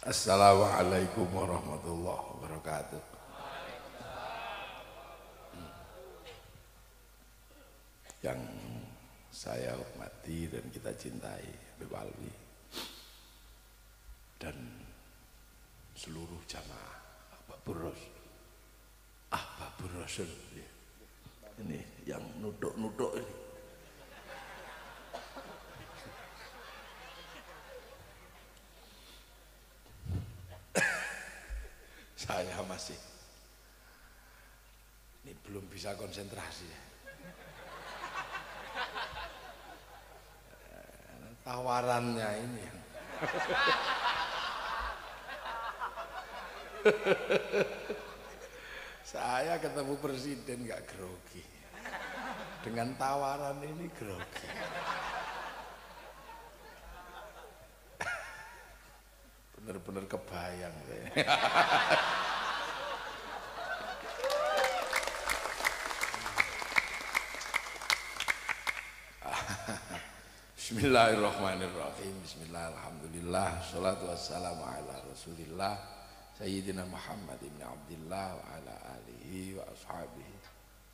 Assalamualaikum warahmatullahi wabarakatuh. Yang saya hormati dan kita cintai Habib Alwi dan seluruh jamaah Ahbabur Rasul. Ini yang nuduk-nuduk ini. Saya masih ini belum bisa konsentrasi ya. Tawarannya ini yang saya ketemu presiden gak grogi, dengan tawaran ini grogi. Bener-bener kebayang saya. Bismillahirrahmanirrahim. Bismillahirrahmanirrahim. Salatu wassalamu ala Rasulillah Sayyidina Muhammad ibn Abdillah wa ala alihi wa ashabihi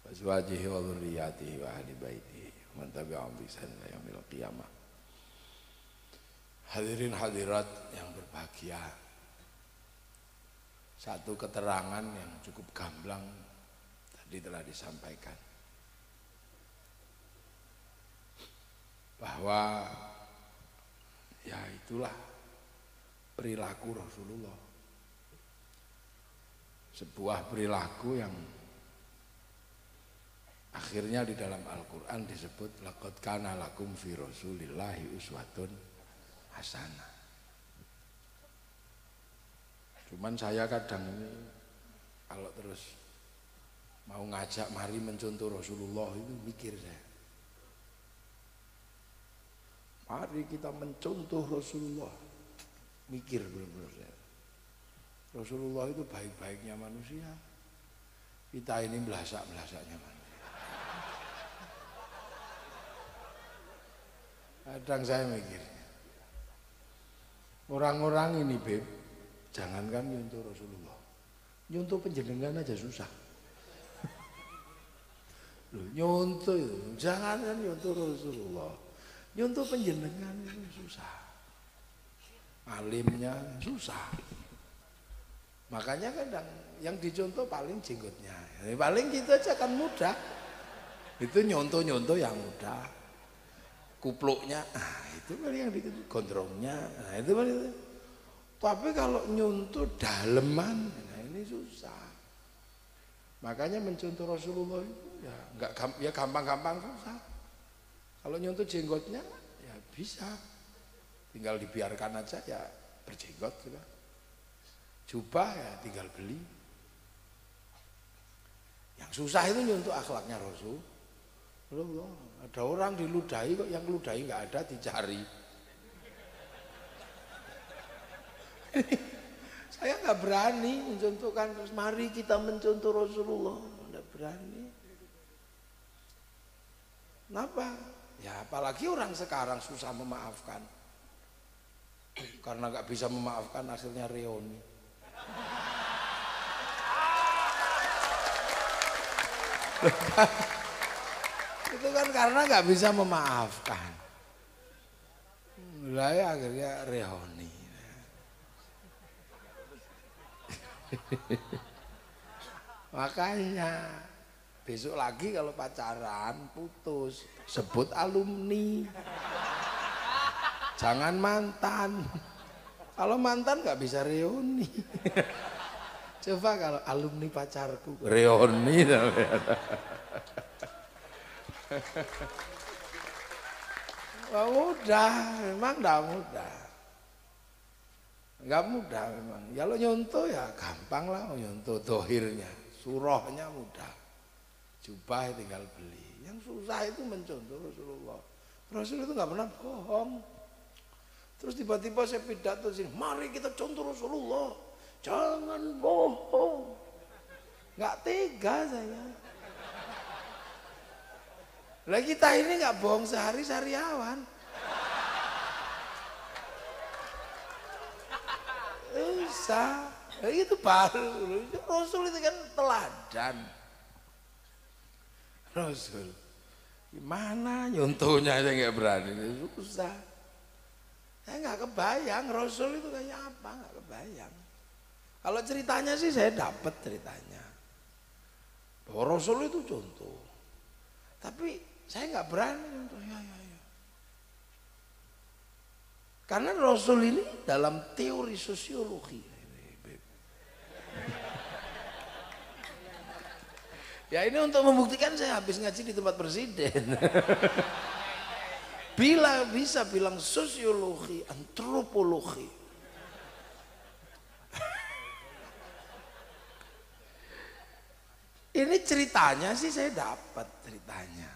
wa azwajihi wa dzurriyyatihi wa ahli baitihi wa man tabi'ahum bi ihsan ila yaumil qiyamah. Hadirin hadirat yang berbahagia, satu keterangan yang cukup gamblang tadi telah disampaikan, bahwa ya itulah perilaku Rasulullah, sebuah perilaku yang akhirnya di dalam Al-Quran disebut laqad kana lakum fi rasulillahi uswatun hasanah. Cuman saya kadang ini kalau terus mau ngajak mari mencontoh Rasulullah itu mikir saya, mari kita mencontoh Rasulullah, mikir benar-benar saya. Rasulullah itu baik-baiknya manusia, kita ini belasak-belasaknya manusia. Kadang saya mikir, orang-orang ini Beb, jangankan nyontoh Rasulullah, nyontoh penjenengan aja susah. Loh, nyontoh itu, jangankan nyontoh Rasulullah, nyontoh penjenengan itu susah, alimnya susah. Makanya kadang yang dicontoh paling jenggotnya, paling gitu aja kan mudah. Itu nyontoh-nyontoh yang mudah, kupluknya, itu paling yang dikit, gondrongnya, itu paling. Tapi kalau nyontoh daleman, ini susah. Makanya mencontoh Rasulullah itu ya gampang-gampang susah. Kalau nyontoh jenggotnya ya bisa, tinggal dibiarkan aja ya berjenggot juga. Jubah ya tinggal beli. Yang susah itu nyontoh akhlaknya Rasulullah. Ada orang diludahi kok, yang ludahi nggak ada dicari. Saya nggak berani mencontohkan, terus mari kita mencontoh Rasulullah, nggak berani. Kenapa? Ya apalagi orang sekarang susah memaafkan, karena nggak bisa memaafkan akhirnya reuni. Itu kan karena nggak bisa memaafkan, mulai akhirnya reuni. Makanya besok lagi kalau pacaran putus sebut alumni, jangan mantan. Kalau mantan nggak bisa reuni. Coba kalau alumni pacarku reuni. Wah, mudah, memang nggak mudah. Nggak mudah memang. Kalau nyontoh ya gampang lah, nyontoh dohirnya, surahnya mudah. Jubah tinggal beli. Yang susah itu mencontoh Rasulullah. Rasul itu nggak pernah bohong. Terus tiba-tiba saya pidato sini, mari kita contoh Rasulullah, jangan bohong. Nggak tega saya. Lah kita ini nggak bohong sehari-sehariawan. bisa. Itu baru. Rasul itu kan teladan. Rasul. Gimana nyontohnya aja nggak berani, susah. Saya nggak kebayang Rasul itu kayak apa, nggak kebayang. Kalau ceritanya sih saya dapat ceritanya. Bahwa Rasul itu contoh. Tapi saya nggak berani untuk ya. Karena Rasul ini dalam teori sosiologi. Ya ini untuk membuktikan saya habis ngaji di tempat presiden. Bila bisa bilang sosiologi, antropologi. Ini ceritanya sih saya dapat ceritanya.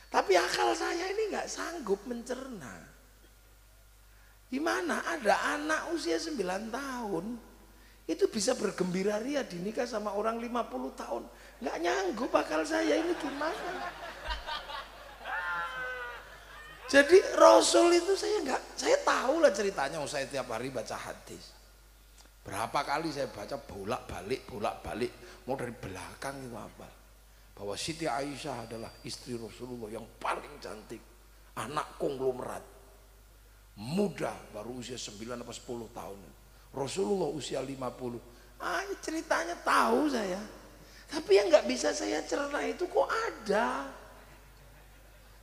Tapi akal saya ini nggak sanggup mencerna. Gimana ada anak usia 9 tahun itu bisa bergembira ria dinikah sama orang 50 tahun. Nggak nyanggup akal saya ini gimana. Jadi Rasul itu saya tahu lah ceritanya, saya tiap hari baca hadis. Berapa kali saya baca bolak-balik, mau dari belakang itu apa? Bahwa Siti Aisyah adalah istri Rasulullah yang paling cantik, anak konglomerat, muda, baru usia 9 atau 10 tahun. Rasulullah usia 50. Ceritanya tahu saya. Tapi yang nggak bisa saya cerna itu kok ada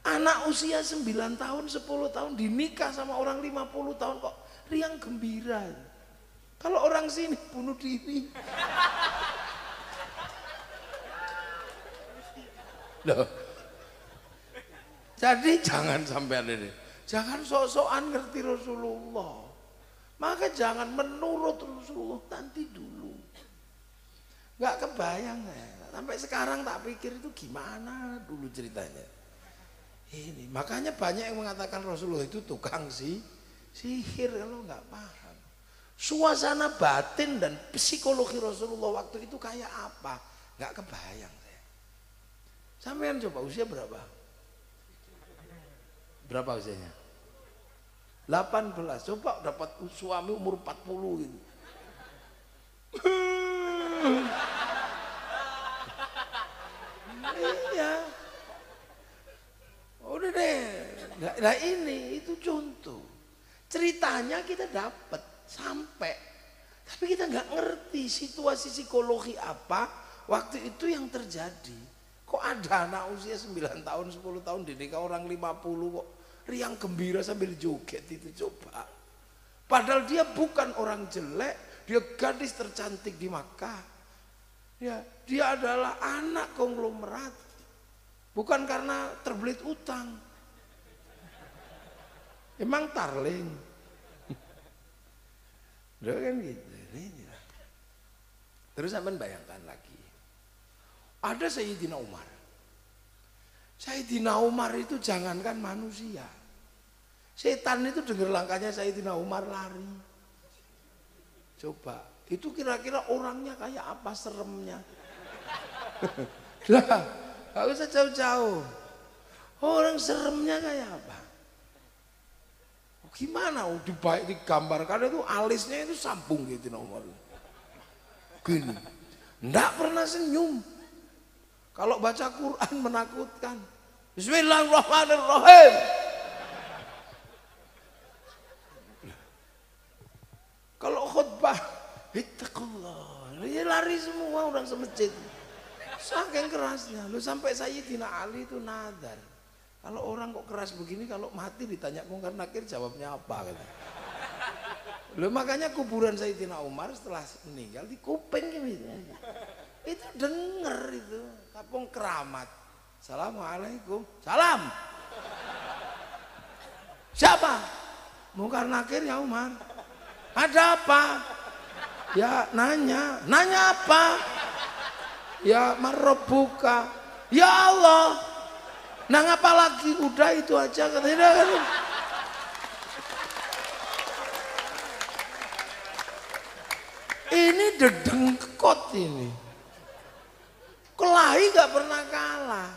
anak usia 9 tahun, 10 tahun dinikah sama orang 50 tahun kok riang gembira. Kalau orang sini bunuh diri. Loh. Jadi jangan sampai ada ini. Jangan sok-sokan ngerti Rasulullah. Maka jangan menurut Rasulullah nanti dulu. Gak kebayang ya. Sampai sekarang tak pikir itu gimana dulu ceritanya. Ini makanya banyak yang mengatakan Rasulullah itu tukang sihir kalau nggak paham. Suasana batin dan psikologi Rasulullah waktu itu kayak apa? Nggak kebayang saya. Sampean coba usia berapa? Berapa usianya? 18. Coba dapat suami umur 40 gitu. Iya. Udah deh. Nah ini itu contoh. Ceritanya kita dapat sampai, tapi kita nggak ngerti situasi psikologi apa waktu itu yang terjadi. Kok ada anak usia 9 tahun, 10 tahun dinikah orang 50 kok riang gembira sambil joget itu coba. Padahal dia bukan orang jelek, dia gadis tercantik di Makkah. Ya, dia adalah anak konglomerat. Bukan karena terbelit utang. Emang tarling. Udah kan gitu. Terus sampean bayangkan lagi. Ada Sayyidina Umar. Sayyidina Umar itu jangankan manusia. Setan itu dengar langkahnya Sayyidina Umar lari. Coba, itu kira-kira orangnya kayak apa seremnya? Lah, gak usah jauh-jauh. Orang seremnya kayak apa? Gimana? Digambarkan itu alisnya itu sambung gitu Umar. Gini, nggak pernah senyum. Kalau baca Quran menakutkan. Bismillahirrahmanirrahim. Kalau khutbah, ittaqullah. Ya lari semua orang semasjid. Saking kerasnya. Lu sampai Sayyidina Ali itu nadar. Kalau orang kok keras begini, kalau mati ditanya mungkar nakir jawabnya apa gitu. Lu makanya kuburan Sayyidina Umar setelah meninggal di kuping gitu. Itu denger itu, kapung keramat. Assalamualaikum. Salam. Siapa? Mungkar nakir ya Umar. Ada apa? Ya nanya. Nanya apa? Ya marrobuka. Ya Allah. Nah ngapa lagi? Udah itu aja katanya kan. Ini dedengkot ini. Kelahi gak pernah kalah.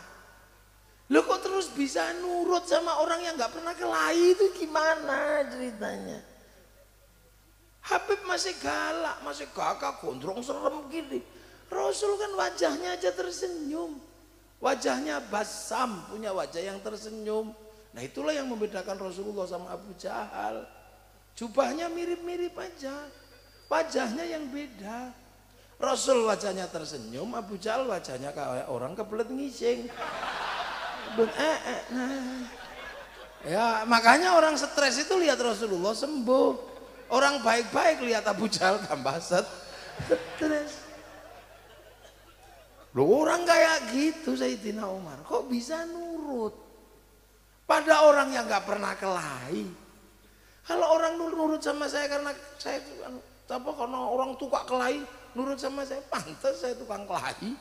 Lo kok terus bisa nurut sama orang yang gak pernah kelahi itu gimana ceritanya? Habib masih galak, masih gagah, gondrong serem gini. Rasul kan wajahnya aja tersenyum. Wajahnya basam, punya wajah yang tersenyum. Nah itulah yang membedakan Rasulullah sama Abu Jahal. Jubahnya mirip-mirip aja, wajahnya yang beda. Rasul wajahnya tersenyum, Abu Jahal wajahnya kayak orang kebelet ngising. Nah. Ya makanya orang stres itu lihat Rasulullah sembuh. Orang baik-baik lihat Abu Jahal tambah stres. Loh orang kayak gitu Sayyidina Umar kok bisa nurut pada orang yang gak pernah kelahi. Kalau orang nurut sama saya karena saya karena orang tukang kelahi nurut sama saya, pantas saya tukang kelahi.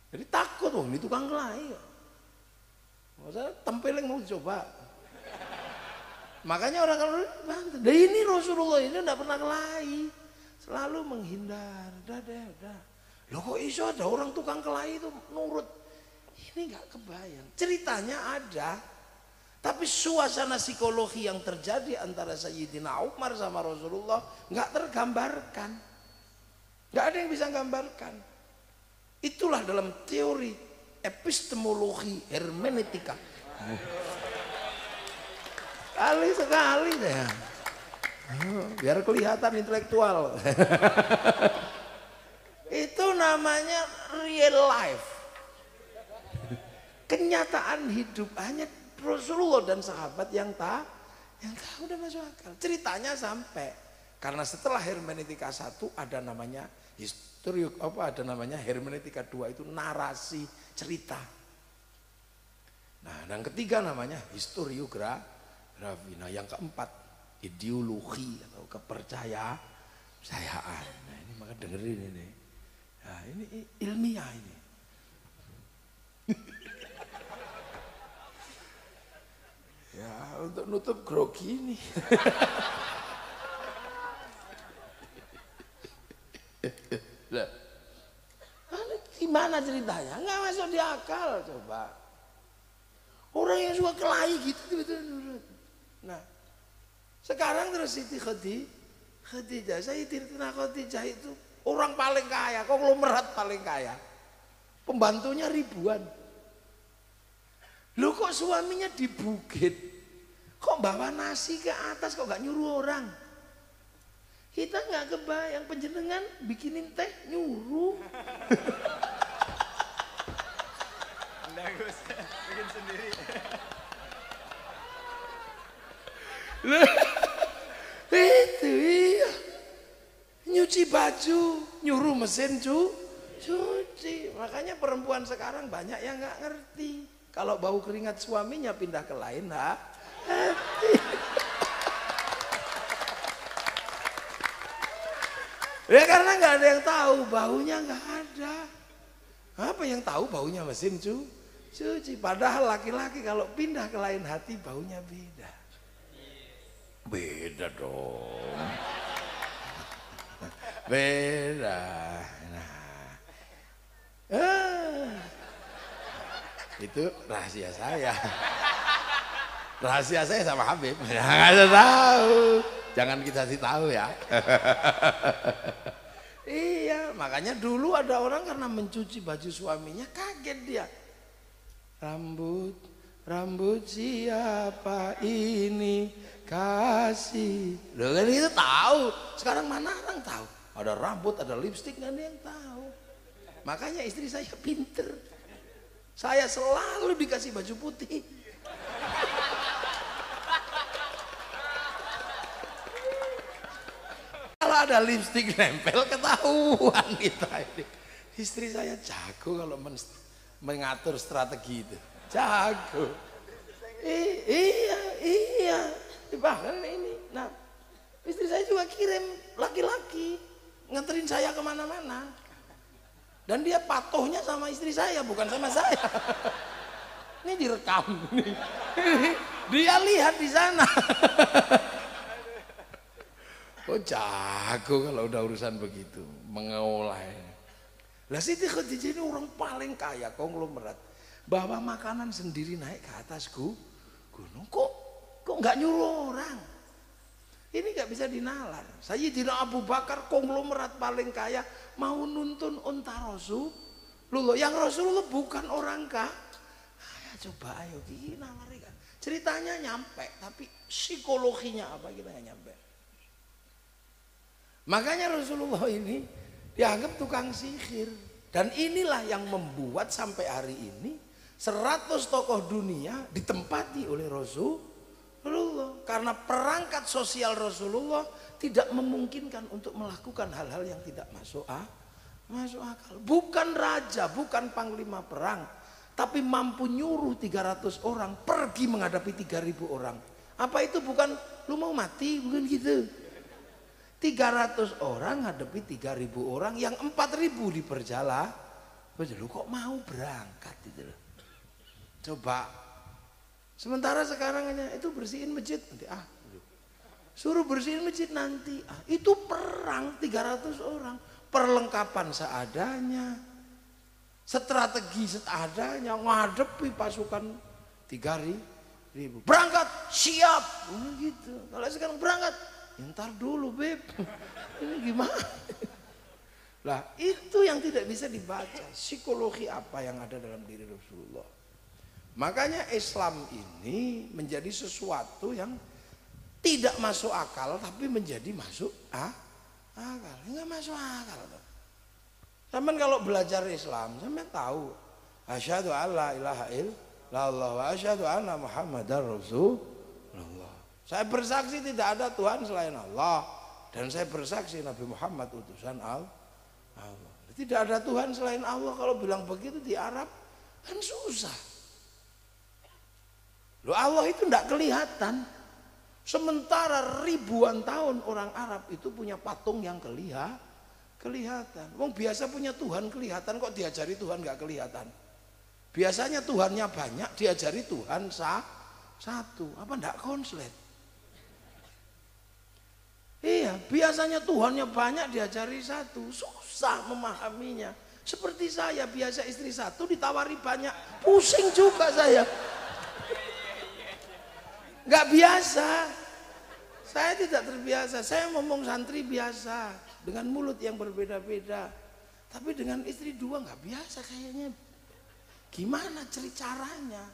Jadi takut ini tukang kelahi. Saya tempeleng mau coba. Makanya orang kalau pantas. Dan ini Rasulullah ini tidak pernah kelahi, selalu menghindar. Udah. Loh kok iso ada orang tukang kelahi itu nurut? Ini nggak kebayang. Ceritanya ada, tapi suasana psikologi yang terjadi antara Sayyidina Umar sama Rasulullah nggak tergambarkan. Nggak ada yang bisa gambarkan. Itulah dalam teori epistemologi hermeneutika. Sekali deh. Biar kelihatan intelektual. Itu namanya real life. Kenyataan hidup hanya Rasulullah dan sahabat yang tahu udah masuk akal. Ceritanya sampai karena setelah hermeneutika 1 ada namanya ada namanya hermeneutika 2 itu narasi cerita. Nah, yang ketiga namanya historiografi. Nah, yang keempat ideologi atau kepercayaan. Nah, ini maka dengerin ini. Nah, ini ilmiah ini. Ya, untuk nutup grogi ini. Nah, gimana ceritanya? Nggak masuk di akal coba. Orang yang suka kelahi gitu tiba-tiba. Nah, sekarang terus Siti Khadijah, Sayyidatina Khadijah itu orang paling kaya, konglomerat paling kaya. Pembantunya ribuan. Loh kok suaminya di bukit? Kok bawa nasi ke atas, kok gak nyuruh orang? Kita gak kebayang, penjenengan bikinin teh nyuruh. Bagus, bikin sendiri. Itu iya. Nyuci baju, nyuruh mesin cuci. Makanya perempuan sekarang banyak yang nggak ngerti. Kalau bau keringat suaminya pindah ke lain, ya karena nggak ada yang tahu, baunya nggak ada. Apa yang tahu baunya mesin cuci. Padahal laki-laki kalau pindah ke lain hati baunya beda. Beda dong. Beda. Itu rahasia saya. Rahasia saya sama Habib. Nggak ada tahu. Jangan kita sih tahu ya. Iya, makanya dulu ada orang karena mencuci baju suaminya kaget dia. Rambut siapa ini kasih. Loh kan itu tahu. Sekarang mana orang tahu? Ada rambut, ada lipstik, nggak ada yang tahu. Makanya istri saya pinter. Saya selalu dikasih baju putih. Kalau ada lipstik nempel ketahuan kita ini. Istri saya jago kalau mengatur strategi itu. Jago. Iya. Bahkan ini. Nah, istri saya juga kirim laki-laki nganterin saya kemana-mana. Dan dia patuhnya sama istri saya, bukan sama saya. Ini direkam. Dia lihat di sana. Oh jago kalau udah urusan begitu, mengolahnya. Lah Siti Khadijah ini orang paling kaya, konglomerat. Bawa makanan sendiri naik ke atas gunung. Kok nggak nyuruh orang? Ini nggak bisa dinalar. Sayyidina Abu Bakar konglomerat paling kaya mau nuntun unta Rasulullah. Yang Rasulullah bukan orang kaya. Coba ayo gini nalar kan. Ceritanya nyampe, tapi psikologinya apa kita nggak nyampe. Makanya Rasulullah ini dianggap tukang sihir. Dan inilah yang membuat sampai hari ini 100 tokoh dunia ditempati oleh Rasulullah. Karena perangkat sosial Rasulullah tidak memungkinkan untuk melakukan hal-hal yang tidak masuk akal. Bukan raja, bukan panglima perang, tapi mampu nyuruh 300 orang pergi menghadapi 3.000 orang. Apa itu bukan lu mau mati, bukan gitu. 300 orang hadapi 3.000 orang yang 4.000 di perjalanan. Lu kok mau berangkat gitu loh. Coba. Sementara sekarang hanya itu bersihin masjid nanti suruh bersihin masjid nanti itu perang 300 orang, perlengkapan seadanya, strategi seadanya, ngadepi pasukan 3.000 berangkat siap gitu. Kalau sekarang berangkat ntar dulu beb ini gimana lah, itu yang tidak bisa dibaca psikologi apa yang ada dalam diri Rasulullah. Makanya Islam ini menjadi sesuatu yang tidak masuk akal tapi menjadi masuk akal. Enggak masuk akal. Sampeyan kalau belajar Islam, sampeyan tahu asyhadu alla ilaha illallah wa asyhadu anna muhammadar rasulullah. Saya bersaksi tidak ada Tuhan selain Allah dan saya bersaksi Nabi Muhammad utusan Allah. Tidak ada Tuhan selain Allah. Kalau bilang begitu di Arab kan susah. Loh, Allah itu tidak kelihatan. Sementara ribuan tahun orang Arab itu punya patung yang kelihatan. Wong biasa punya Tuhan kelihatan, kok diajari Tuhan nggak kelihatan. Biasanya Tuhannya banyak, diajari Tuhan satu. Apa ndak konslet? Iya, biasanya Tuhannya banyak, diajari satu. Susah memahaminya. Seperti saya, biasa istri satu ditawari banyak, pusing juga saya. Nggak biasa, saya tidak terbiasa. Saya ngomong santri biasa dengan mulut yang berbeda-beda, tapi dengan istri dua nggak biasa kayaknya. Gimana caranya?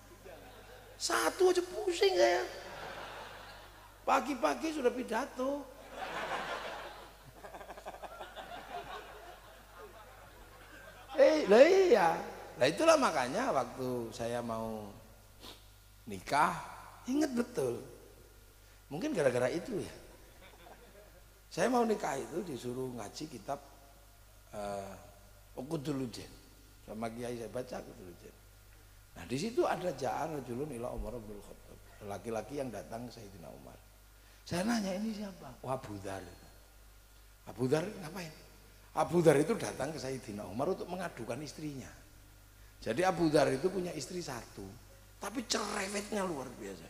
Satu aja pusing saya. Pagi-pagi sudah pidato. Iya. Nah itulah makanya waktu saya mau nikah, ingat betul, mungkin gara-gara itu ya. Saya mau nikah itu disuruh ngaji kitab Uqudulujen sama kiai saya baca Uqudulujen. Nah di situ ada ja'ar rajulun ila Umar bin Khattab, laki-laki yang datang ke Sayyidina Umar. Saya nanya ini siapa? Oh, Abu Dhar. Abu Dhar ngapain? Abu Dhar itu datang ke Sayyidina Umar untuk mengadukan istrinya. Jadi Abu Dhar itu punya istri satu, tapi cerewetnya luar biasa.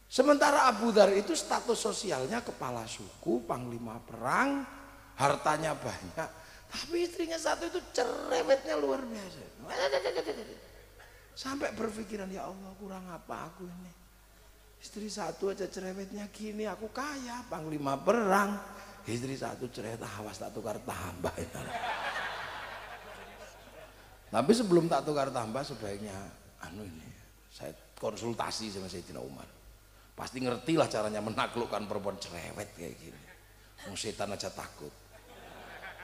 Sementara Abu Dhar itu status sosialnya kepala suku, panglima perang, hartanya banyak, tapi istrinya satu itu cerewetnya luar biasa. Sampai berpikiran, ya Allah kurang apa aku ini, istri satu aja cerewetnya gini, aku kaya, panglima perang, istri satu cerewet, awas tak tukar tambah ya. Tapi sebelum tak tukar tambah sebaiknya ini saya konsultasi sama Sayyidina Umar. Pasti ngerti lah caranya menaklukkan perempuan cerewet kayak gini. Setan aja takut.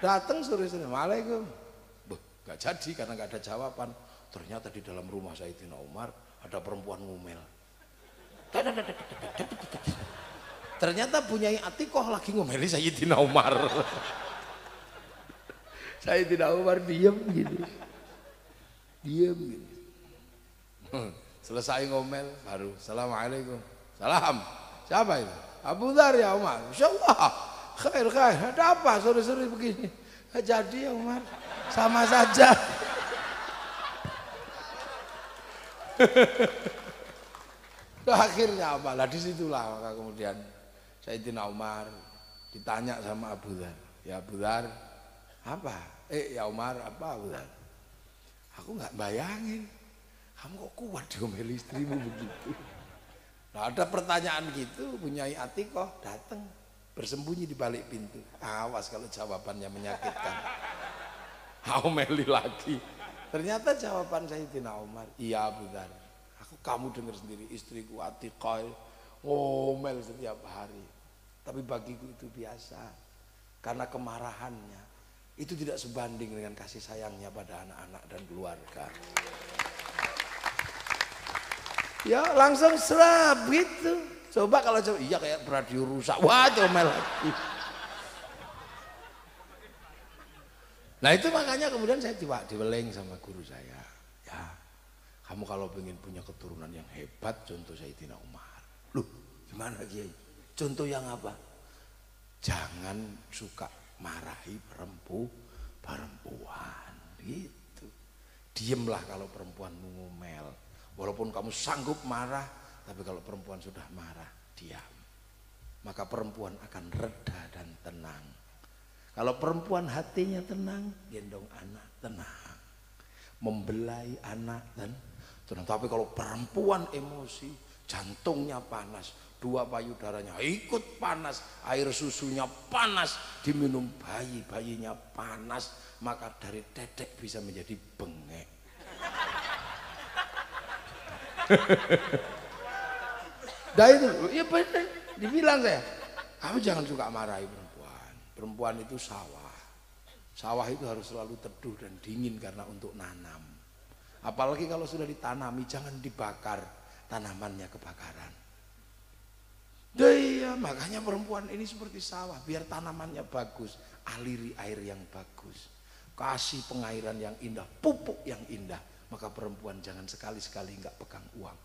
Datang sore-sore, Waalaikum. Gak jadi karena gak ada jawaban. Ternyata di dalam rumah Sayyidina Umar ada perempuan ngumel. Ternyata Bunyai Atikoh lagi ngomeli Sayyidina Umar. Sayyidina Umar diem gitu. Diem gitu. Selesai ngomel baru Assalamualaikum. Salam. Siapa itu? Abu Dhar ya Umar. Insyaallah khair. Ada apa sore-sore begini? Jadi ya Umar, sama saja. Akhirnya apa? Lah disitulah maka kemudian Sayyidina Umar ditanya sama Abu Dhar. Ya Abu Dhar, apa? Ya Umar, apa Abu Dhar? Aku nggak bayangin, kamu kok kuat diomeli istrimu begitu. Nah, ada pertanyaan gitu, Bunyai Atikoh datang bersembunyi di balik pintu. Awas kalau jawabannya menyakitkan. Omeli lagi. Ternyata jawaban Sayyidina Umar, iya Abu Dzar. Kamu dengar sendiri, istriku Atikoh ngomel setiap hari. Tapi bagiku itu biasa. Karena kemarahannya itu tidak sebanding dengan kasih sayangnya pada anak-anak dan keluarga. Ya langsung serap gitu. Coba kalau coba, iya kayak radio rusak. Wah comel lagi. Nah itu makanya kemudian saya diweling sama guru saya. Ya kamu kalau pengen punya keturunan yang hebat, contoh Sayyidina Umar. Loh gimana Kiai? Contoh yang apa? Jangan suka marahi perempuan gitu. Diemlah kalau perempuanmu ngomel. Walaupun kamu sanggup marah, tapi kalau perempuan sudah marah, diam. Maka perempuan akan reda dan tenang. Kalau perempuan hatinya tenang, gendong anak tenang. Membelai anak dan tenang. Tapi kalau perempuan emosi, jantungnya panas, dua payudaranya ikut panas, air susunya panas, diminum bayi, bayinya panas, maka dari tetek bisa menjadi bengek. Nah itu, ya benar, dibilang saya, kamu jangan suka marahi perempuan. Perempuan itu sawah. Sawah itu harus selalu teduh dan dingin karena untuk nanam. Apalagi kalau sudah ditanami, jangan dibakar, tanamannya kebakaran. Iya, makanya perempuan ini seperti sawah, biar tanamannya bagus, aliri air yang bagus, kasih pengairan yang indah, pupuk yang indah. Maka perempuan jangan sekali-sekali nggak pegang uang.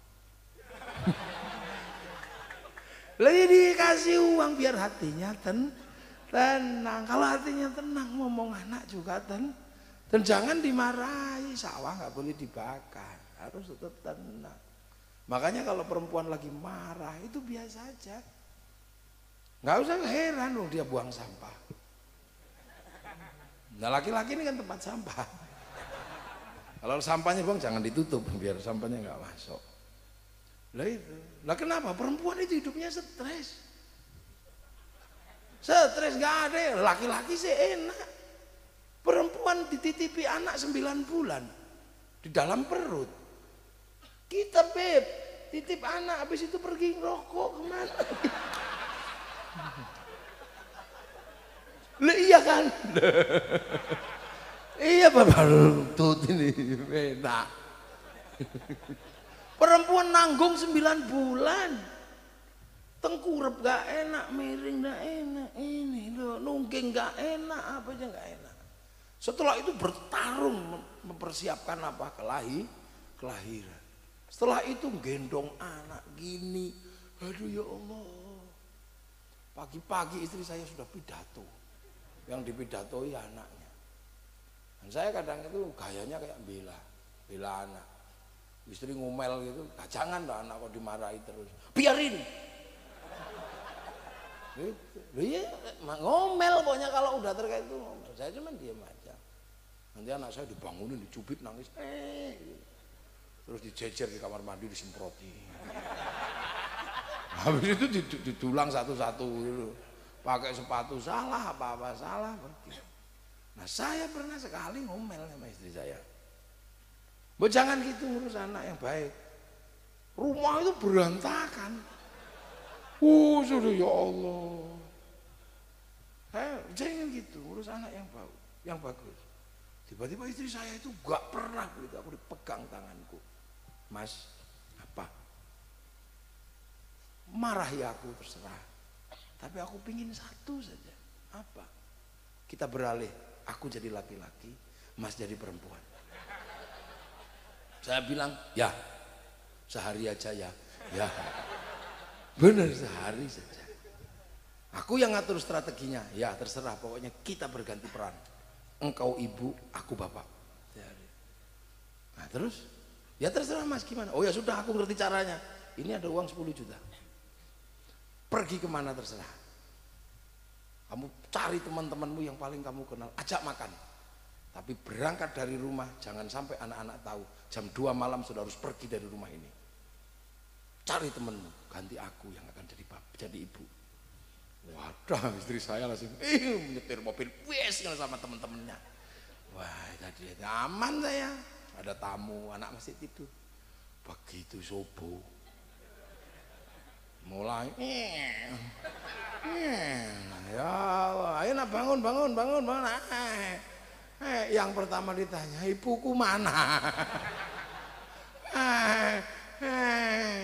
Lagi dikasih uang biar hatinya tenang. Kalau hatinya tenang, ngomong anak juga dan jangan dimarahi. Sawah nggak boleh dibakar, harus tetap tenang. Makanya kalau perempuan lagi marah itu biasa aja, nggak usah heran loh dia buang sampah. Nah laki-laki ini kan tempat sampah. Kalau sampahnya buang jangan ditutup biar sampahnya nggak masuk. Lah itu, lah kenapa perempuan itu hidupnya stres? Stres nggak ada, laki-laki sih enak. Perempuan dititipi anak 9 bulan di dalam perut. Kita beb, titip anak habis itu pergi ngerokok kemana? Lah iya kan? Iya bapak tut ini enak. Perempuan nanggung 9 bulan, tengkurap gak enak, miring gak enak, ini loh nungging gak enak, apa aja gak enak. Setelah itu bertarung mempersiapkan apa kelahiran. Setelah itu gendong anak gini, aduh ya Allah. Pagi-pagi istri saya sudah pidato, yang dipidatoi anaknya. Dan saya kadang itu gayanya kayak bela anak. Istri ngomel gitu, jangan lah anak kok dimarahi terus, biarin. Gitu. Iya, ngomel pokoknya kalau udah terkait itu ngomel. Saya cuma diam aja. Nanti anak saya dibangunin, dicubit nangis, gitu. Terus dijejer di kamar mandi disemproti. Habis itu ditulang satu-satu gitu. Pakai sepatu salah, apa-apa salah pergi. Nah saya pernah sekali ngomel sama istri saya. Bo jangan gitu ngurus anak yang baik. Rumah itu berantakan. Sudah ya Allah. Jangan gitu ngurus anak yang bagus. Tiba-tiba istri saya itu gak pernah begitu aku dipegang tanganku. Mas, apa? Marahi aku terserah. Tapi aku pingin satu saja. Apa? Kita beralih. Aku jadi laki-laki, Mas jadi perempuan. Saya bilang, ya sehari aja ya. Ya benar sehari saja. Aku yang ngatur strateginya. Ya terserah, pokoknya kita berganti peran. Engkau ibu, aku bapak. Nah terus, ya terserah Mas gimana. Oh ya sudah, aku ngerti caranya. Ini ada uang 10 juta. Pergi kemana terserah. Kamu cari teman-temanmu yang paling kamu kenal, ajak makan. Tapi berangkat dari rumah, jangan sampai anak-anak tahu. Jam 2 malam sudah harus pergi dari rumah ini. cari temenmu, ganti aku yang akan jadi ibu. Wadah, istri saya langsung menyetir mobil wes sama temen-temennya. Wah, tadi aman saya. Ada tamu, anak masih tidur. Begitu subuh, mulai ya Allah, ayo nak bangun. Yang pertama ditanya, ibuku mana?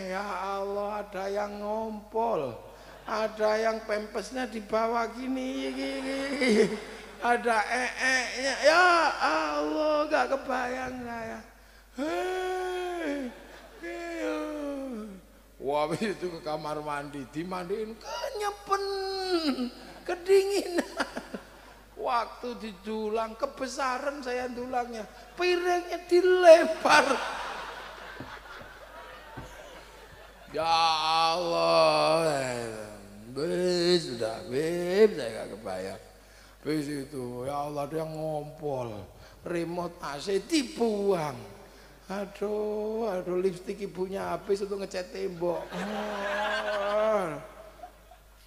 Ya Allah, ada yang ngompol, ada yang pempesnya di bawah gini. Ada ya Allah, gak kebayang saya. Wah, itu ke kamar mandi, dimandiin kenyepen, kedinginan. Waktu didulang kebesaran saya dulangnya, piringnya dilempar. Ya Allah, sudah saya gak kebayang. Bis itu, ya Allah, dia ngompol, remote AC dibuang. Aduh, lipstik ibunya habis untuk ngecat tembok.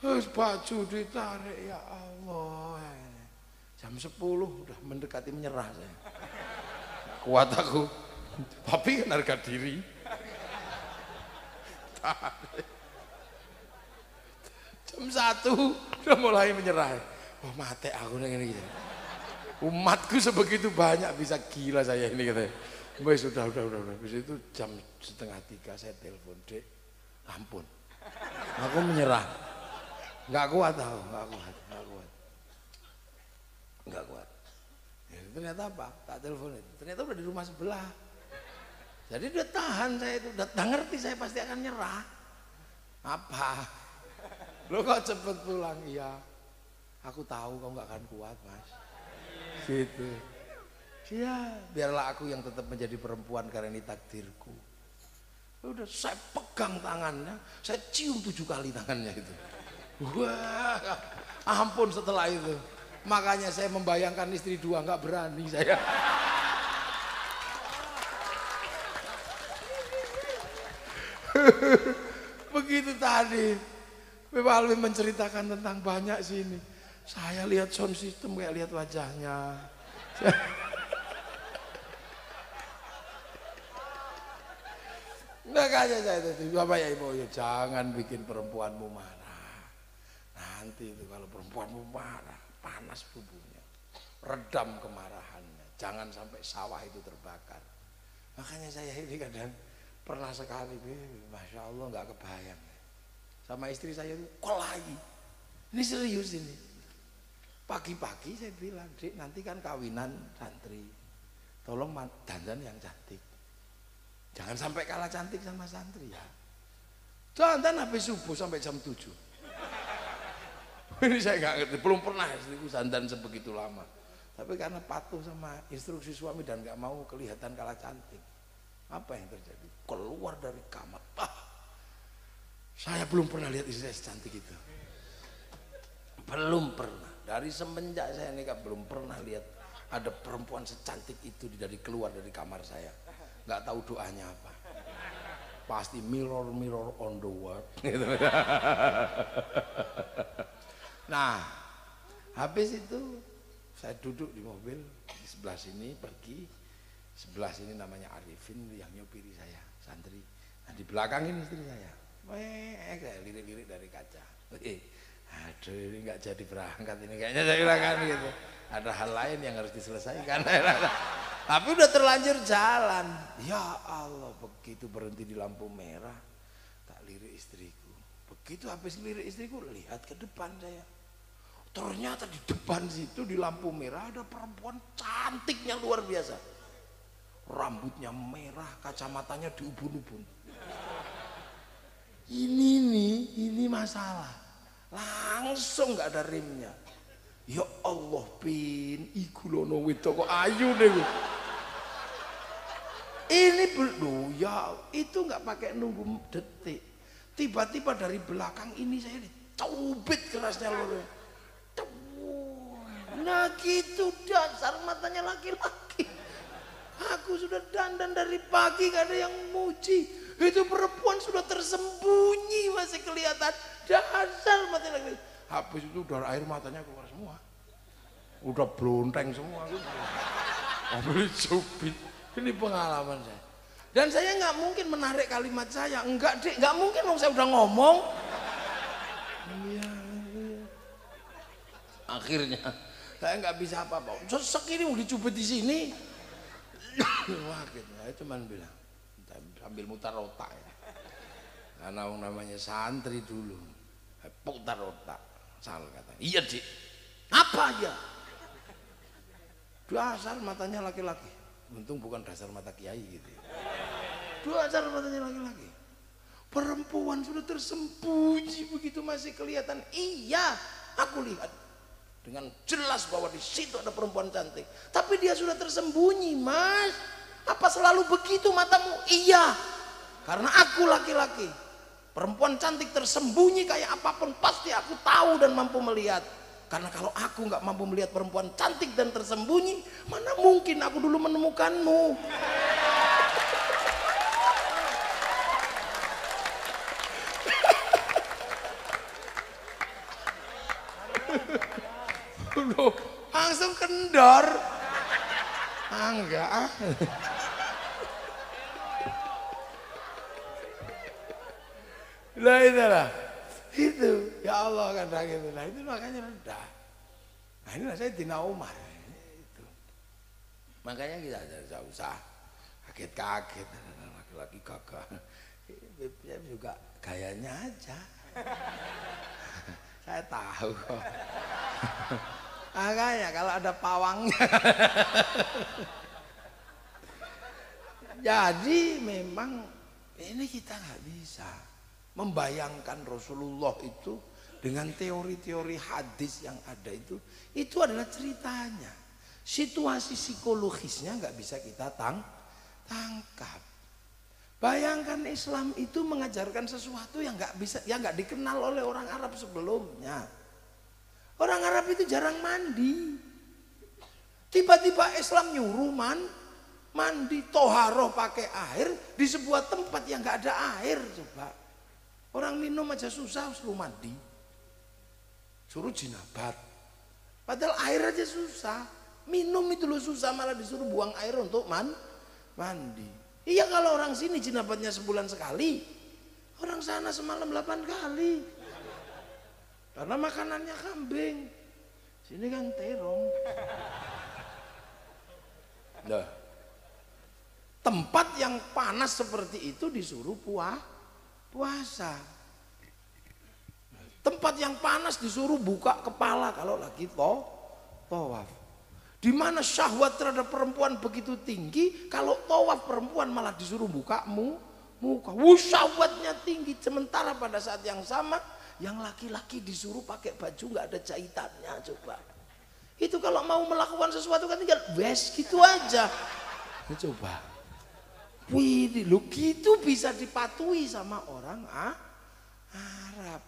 Terus baju ditarik, ya Allah. Jam 10 udah mendekati menyerah saya. Kuat aku, tapi kan harga diri. Jam 1 udah mulai menyerah. Wah, mati aku ini gitu. Umatku sebegitu banyak, bisa gila saya ini katanya. Wes sudah. Habis itu jam 2:30 saya telepon, Dek, ampun. Aku menyerah. Enggak kuat tahu, enggak kuat. Ya, ternyata apa? Tak telepon itu. Ternyata udah di rumah sebelah. Jadi udah tahan saya itu, udah ngerti saya pasti akan nyerah. Apa? Lo kok cepet pulang? Iya. Aku tahu kamu gak akan kuat, Mas. Gitu. Ya, biarlah aku yang tetap menjadi perempuan karena ini takdirku. Udah saya pegang tangannya, saya cium 7 kali tangannya itu. Wah, ampun setelah itu. Makanya saya membayangkan istri 2 nggak berani saya. Begitu tadi, Bapak Alwi menceritakan tentang banyak sini. Saya lihat sound system kayak lihat wajahnya. Makanya saya itu, Bapak ya Ibu, ya jangan bikin perempuanmu marah. Nanti itu kalau perempuanmu marah, panas tubuhnya, redam kemarahannya. Jangan sampai sawah itu terbakar. Makanya saya ini kadang pernah sekali, Masya Allah nggak kebayang. Sama istri saya itu kolahi. Ini serius ini. Pagi-pagi saya bilang, Dek, nanti kan kawinan santri. Tolong dandan yang cantik. Jangan sampai kalah cantik sama santri ya. Dandan habis subuh sampai jam 7. Ini saya nggak ngerti, belum pernah istriku dandan sebegitu lama. Tapi karena patuh sama instruksi suami dan nggak mau kelihatan kalah cantik. Apa yang terjadi? Keluar dari kamar. Saya belum pernah lihat istri saya secantik itu. Belum pernah. Dari semenjak saya nikah belum pernah lihat ada perempuan secantik itu dari keluar dari kamar saya. Nggak tahu doanya apa. Pasti mirror on the wall. Gitu. Nah, habis itu saya duduk di mobil di sebelah sini pergi, sebelah sini namanya Arifin yang nyopiri saya, santri. Nah di belakang ini istri saya, kayak lirik-lirik dari kaca. Aduh ini nggak jadi berangkat ini kayaknya saya bilang kan gitu. Ada hal lain yang harus diselesaikan. Tapi udah terlanjur jalan. Ya Allah, begitu berhenti di lampu merah, tak lirik istriku. Begitu habis lirik istriku, lihat ke depan saya. Ternyata di depan situ di lampu merah ada perempuan cantiknya luar biasa. Rambutnya merah, kacamatanya diubun-ubun. Ini masalah. Langsung nggak ada rimnya. Ya Allah, Pin, iku lono wedok kok ayu deh. Ini belum ya, itu nggak pakai nunggu detik. Tiba-tiba dari belakang ini saya dicubit kerasnya loh. Nah gitu dasar matanya laki-laki. Aku sudah dandan dari pagi gak ada yang muji. Itu perempuan sudah tersembunyi masih kelihatan. Dasar mati lagi. Habis itu udah air matanya keluar semua. Udah blonteng semua. Habis cubit. Ini pengalaman saya. Dan saya nggak mungkin menarik kalimat saya. Enggak dek, nggak mungkin dong, saya udah ngomong. Iya. Akhirnya saya nggak bisa apa-apa. Sesek ini mau dicubit di sini. Wah, gitu. Saya cuma bilang sambil mutar otak ya. Karena namanya santri dulu. Putar otak. Salah kata. Iya dik. Apa ya? Dasar matanya laki-laki. Untung bukan dasar mata kiai gitu. Dasar matanya laki-laki. Perempuan sudah tersembunyi begitu masih kelihatan. Iya, aku lihat dengan jelas bahwa di situ ada perempuan cantik. Tapi dia sudah tersembunyi, Mas. Apa selalu begitu matamu? Iya. Karena aku laki-laki. Perempuan cantik tersembunyi kayak apapun pasti aku tahu dan mampu melihat. Karena kalau aku nggak mampu melihat perempuan cantik dan tersembunyi, mana mungkin aku dulu menemukanmu. Langsung kendor. Enggak. Lah itulah. Itu ya Allah kan gitu. Nah itu makanya rendah. Nah inilah saya Dina Umar itu. Makanya kita tidak usah kaget-kaget laki-laki gagah. Saya juga gayanya aja. Saya tahu kok. Makanya kalau ada pawangnya. Jadi memang ini kita nggak bisa membayangkan Rasulullah itu dengan teori-teori hadis yang ada itu adalah ceritanya. Situasi psikologisnya nggak bisa kita tangkap. Bayangkan Islam itu mengajarkan sesuatu yang nggak bisa, yang nggak dikenal oleh orang Arab sebelumnya. Orang Arab itu jarang mandi. Tiba-tiba Islam nyuruh mandi toharoh pakai air di sebuah tempat yang nggak ada air. Coba orang minum aja susah, suruh mandi, suruh jinabat. Padahal air aja susah, minum itu lo susah, malah disuruh buang air untuk mandi. Iya kalau orang sini jinabatnya sebulan sekali, orang sana semalam 8 kali. Karena makanannya kambing, sini kan terong. Nah, tempat yang panas seperti itu disuruh puasa. Tempat yang panas disuruh buka kepala kalau lagi tawaf. Di mana syahwat terhadap perempuan begitu tinggi, kalau tawaf perempuan malah disuruh buka muka. Syahwatnya tinggi, sementara pada saat yang sama yang laki-laki disuruh pakai baju nggak ada jahitannya. Coba itu kalau mau melakukan sesuatu kan tinggal wes gitu aja. Coba wih, lu gitu bisa dipatuhi sama orang Arab,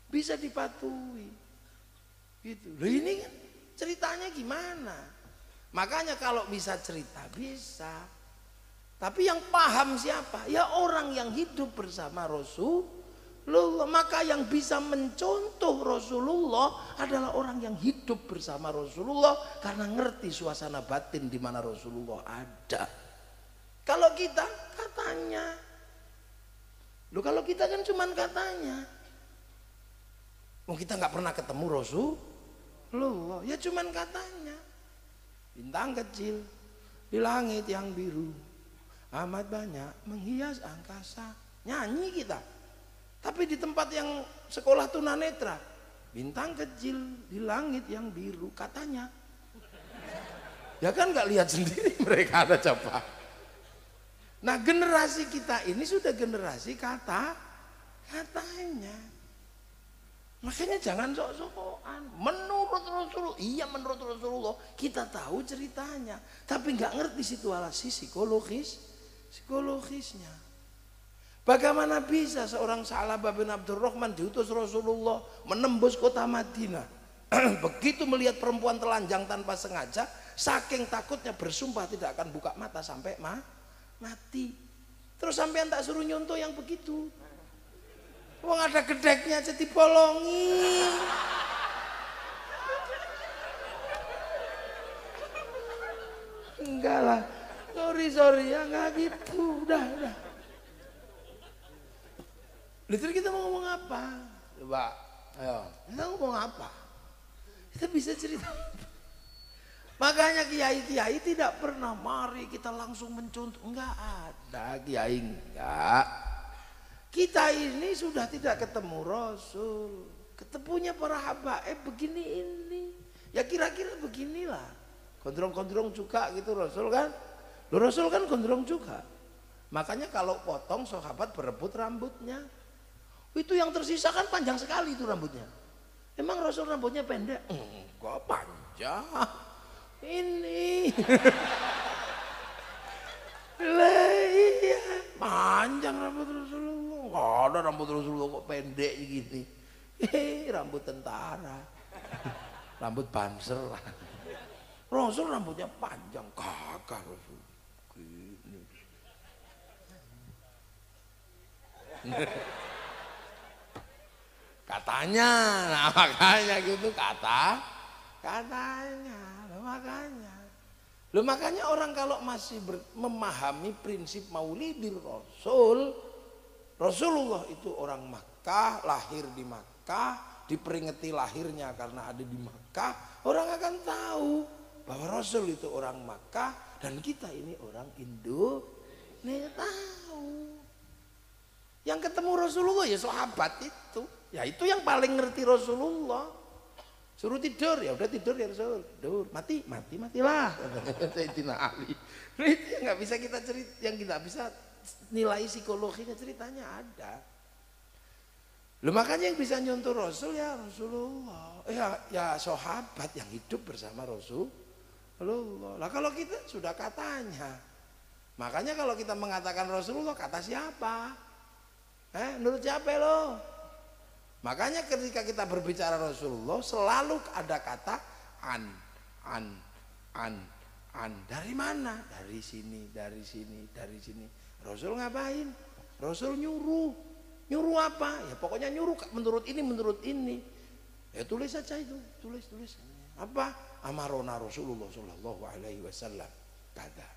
bisa dipatuhi gitu. Loh ini kan ceritanya gimana? Makanya kalau bisa cerita bisa, tapi yang paham siapa? Ya orang yang hidup bersama Rasulullah. Maka yang bisa mencontoh Rasulullah adalah orang yang hidup bersama Rasulullah karena ngerti suasana batin di mana Rasulullah ada. Kalau kita katanya, kalau kita kan cuman katanya, kita nggak pernah ketemu Rasulullah, ya cuman katanya. Bintang kecil di langit yang biru, amat banyak menghias angkasa, nyanyi kita. Tapi di tempat yang sekolah tunanetra, bintang kecil di langit yang biru, katanya. Ya kan nggak lihat sendiri mereka ada coba. Nah generasi kita ini sudah generasi katanya. Makanya jangan sok-sokan. Menurut Rasulullah, iya menurut Rasulullah kita tahu ceritanya, tapi nggak ngerti situasi psikologisnya. Bagaimana bisa seorang Sa'labah bin Abdurrahman diutus Rasulullah menembus kota Madinah. Begitu melihat perempuan telanjang tanpa sengaja, saking takutnya bersumpah tidak akan buka mata sampai mati. Terus sampean tak suruh nyontoh yang begitu. Wong ada gedeknya aja dibolongi. Enggak lah. Sorry ya enggak gitu. Udah. Lalu kita mau ngomong apa? Coba, ayo. Kita ngomong apa? Kita bisa cerita. Makanya kiai-kiai tidak pernah mari kita langsung mencontoh. Enggak ada kiai, enggak. Kita ini sudah tidak ketemu Rasul. Ketemunya para habaib begini ini. Ya kira-kira beginilah. Gondrong-gondrong juga gitu Rasul kan. Loh, Rasul kan gondrong juga. Makanya kalau potong sahabat berebut rambutnya. Itu yang tersisa kan panjang sekali itu rambutnya. Emang Rasul rambutnya pendek? Enggak, panjang. Ini iya panjang rambut Rasulullah. Nggak ada rambut Rasulullah kok pendek gini. Rambut tentara, rambut banser. Rasul rambutnya panjang, kagak Rasul gini. Katanya, nah makanya gitu katanya. Makanya orang kalau masih memahami prinsip maulidir Rasulullah itu orang Makkah, lahir di Makkah, diperingati lahirnya karena ada di Makkah, orang akan tahu bahwa Rasul itu orang Makkah dan kita ini orang Indonesia tahu. Yang ketemu Rasulullah ya sahabat itu, ya itu yang paling ngerti Rasulullah. Suruh tidur, ya udah tidur ya Rasul, tidur, matilah. Sayyidina Ali. Nah, itu yang nggak bisa kita cerita, yang kita bisa nilai psikologinya ceritanya ada. Loh, makanya yang bisa nyontoh Rasul ya Rasulullah, ya sahabat yang hidup bersama Rasulullah. Lah kalau kita sudah katanya, makanya kalau kita mengatakan Rasulullah kata siapa? Menurut siapa lo? Makanya ketika kita berbicara Rasulullah selalu ada kata an. Dari mana? Dari sini. Rasul ngapain? Rasul nyuruh. Nyuruh apa? Ya pokoknya nyuruh menurut ini. Ya tulis saja itu, tulis. Apa? Amarona Rasulullah sallallahu alaihi wasallam. Kata.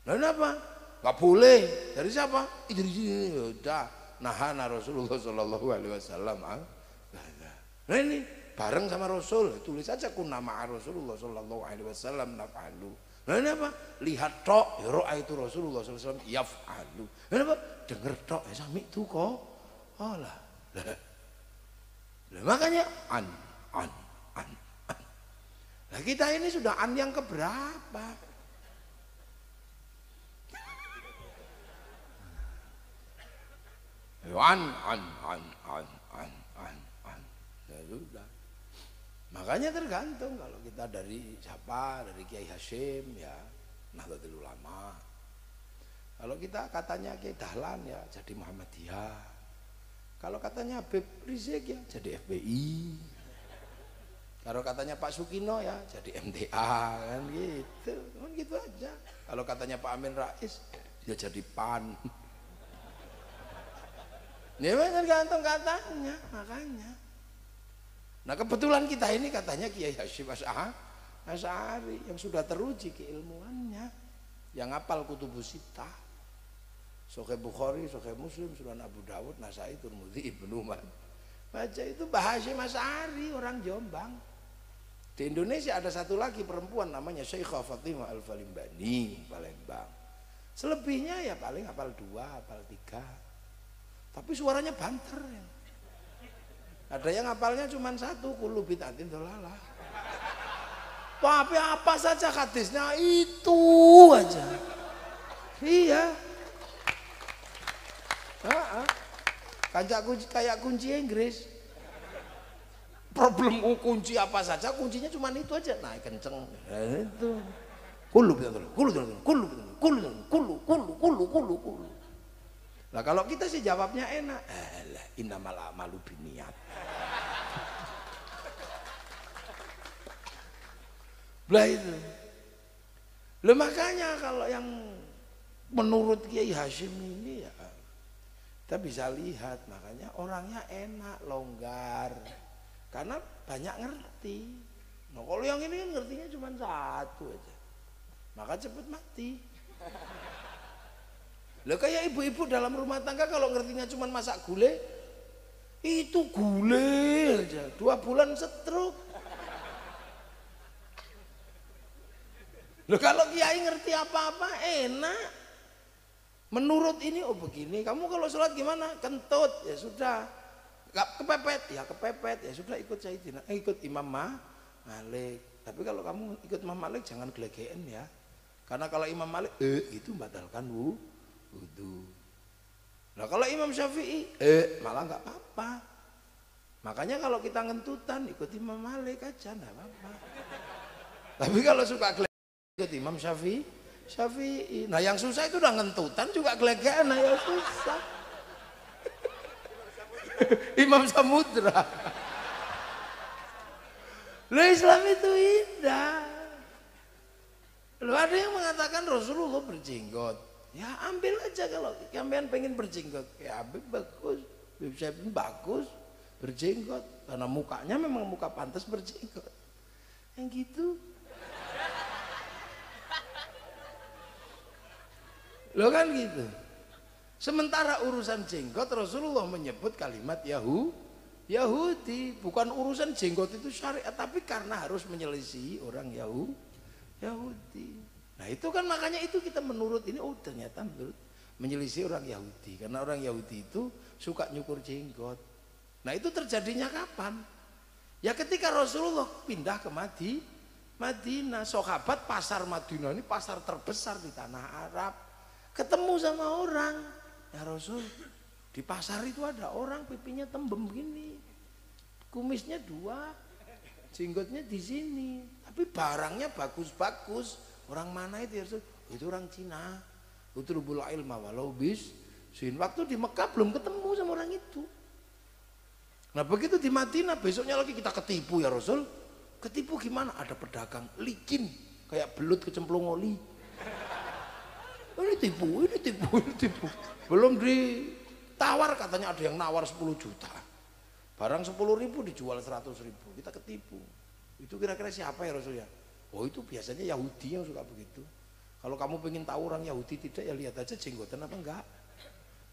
Lalu apa? Gak boleh. Dari siapa? Dari sini. Ya udah. Nahana Rasulullah sallallahu alaihi wasallam. Nah ini bareng sama Rasul, tulis saja kunama Rasulullah sallallahu alaihi wasallam naf'alu. Nah ini apa? Lihat tok, ya ro'a itu Rasulullah sallallahu alaihi wasallam yaf'alu. Nah apa? Denger tok, ya sami itu kok. Oh lah. Makanya an. Nah kita ini sudah an yang keberapa? An. Ya sudah. Makanya tergantung kalau kita dari siapa, dari Kiai Hasyim ya Nahdlatul Ulama. Kalau kita katanya Kiai Dahlan ya jadi Muhammadiyah. Kalau katanya Habib Rizik ya jadi FPI. Kalau katanya Pak Sukino ya jadi MTA kan gitu. Kan gitu aja. Kalau katanya Pak Amin Rais ya jadi PAN. Ya tergantung katanya, makanya. Nah kebetulan kita ini katanya Kiai Hasyim Asy'ari yang sudah teruji keilmuannya, yang hafal kutubus sittah, Sahih Bukhari, Sahih Muslim, Sunan Abu Dawud, Nasai, Tirmidzi, Ibnu Majah. Baca itu Hasyim Asy'ari orang Jombang. Di Indonesia ada satu lagi perempuan namanya Syekhah Fatimah Al-Falimbani, Palembang. Selebihnya ya paling hafal 2, hafal 3. Tapi suaranya banter ya. Ada yang hafalnya cuma 1, kullu bid'atin dhalalah. Tapi apa saja hadisnya itu aja. Iya. Kayak kunci Inggris. Problem kunci apa saja, kuncinya cuma itu aja. Nah, kenceng. Itu. Kullu bid'atin kullu. Nah kalau kita sih jawabnya enak, innamal a'malu binniyat. Lah itu. Makanya kalau yang menurut Kiai Hasyim ini Kita bisa lihat, makanya orangnya enak, longgar. Karena banyak ngerti. Nah kalau yang ini kan ngertinya cuma satu aja. Maka cepet mati. Loh kayak ibu-ibu dalam rumah tangga kalau ngertinya cuma masak gulai, itu gulai aja. 2 bulan stroke. Loh kalau kiai ngerti apa-apa enak. Menurut ini oh begini, kamu kalau sholat gimana? Kentut, ya sudah. Kepepet, ya kepepet, ya sudah ikut Sayyidina, ikut Imam Malik. Tapi kalau kamu ikut Imam Malik jangan gelegean ya. Karena kalau Imam Malik itu membatalkan wudu. Nah kalau Imam Syafi'i malah nggak apa-apa. Makanya kalau kita ngentutan ikut Imam Malik aja nggak apa-apa. Tapi kalau suka gelegean ikut Imam Syafi'i. Nah yang susah itu udah ngentutan juga gelegean, nah ya susah. Imam Samudra. Loh Islam itu indah. Loh ada yang mengatakan Rasulullah berjenggot. Ya ambil aja kalau kalian pengen berjenggot. Ya ambil bagus. Saya pun bagus berjenggot. Karena mukanya memang muka pantas berjenggot. Yang gitu. Loh kan gitu. Sementara urusan jenggot Rasulullah menyebut kalimat Yahudi. Bukan urusan jenggot itu syariat, tapi karena harus menyelisihi orang Yahudi. Nah itu kan makanya itu kita menurut ini, oh ternyata menurut menyelisihi orang Yahudi. Karena orang Yahudi itu suka nyukur jenggot. Nah itu terjadinya kapan? Ya ketika Rasulullah pindah ke Madinah. Sahabat pasar Madinah ini pasar terbesar di tanah Arab. Ketemu sama orang, ya Rasul, di pasar itu ada orang pipinya tembem gini, kumisnya 2, jenggotnya di sini, tapi barangnya bagus-bagus. Orang mana itu ya Rasul? Itu orang Cina. Utlubul ilma walau bis. Waktu di Mekah belum ketemu sama orang itu. Nah begitu di Madinah besoknya lagi kita ketipu ya Rasul. Ketipu gimana? Ada pedagang licin kayak belut kecemplung oli. Ini tipu. Belum ditawar katanya ada yang nawar 10 juta. Barang 10.000 dijual 100.000. Kita ketipu. Itu kira-kira siapa ya Rasul ya? Oh itu biasanya Yahudi yang suka begitu. Kalau kamu pengen tahu orang Yahudi tidak ya lihat aja jenggotan apa enggak.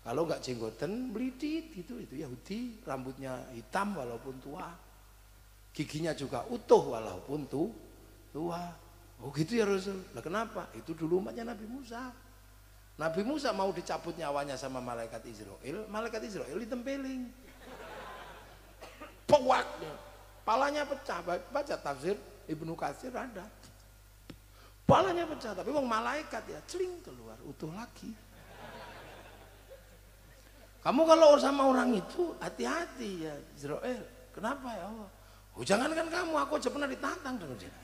Kalau enggak jenggotan belidit gitu, itu Yahudi. Rambutnya hitam walaupun tua. Giginya juga utuh walaupun tua. Oh gitu ya Rasul. Nah kenapa? Itu dulu umatnya Nabi Musa. Nabi Musa mau dicabut nyawanya sama malaikat Israel ditempeling. Pewak, palanya pecah. Baca tafsir Ibnu Katsir ada. Palanya pecah, tapi wong malaikat ya celing keluar utuh lagi. Kamu kalau sama orang itu hati-hati ya Israel. Kenapa ya Allah? Oh jangankan kamu, aku aja pernah ditantang dengan dia.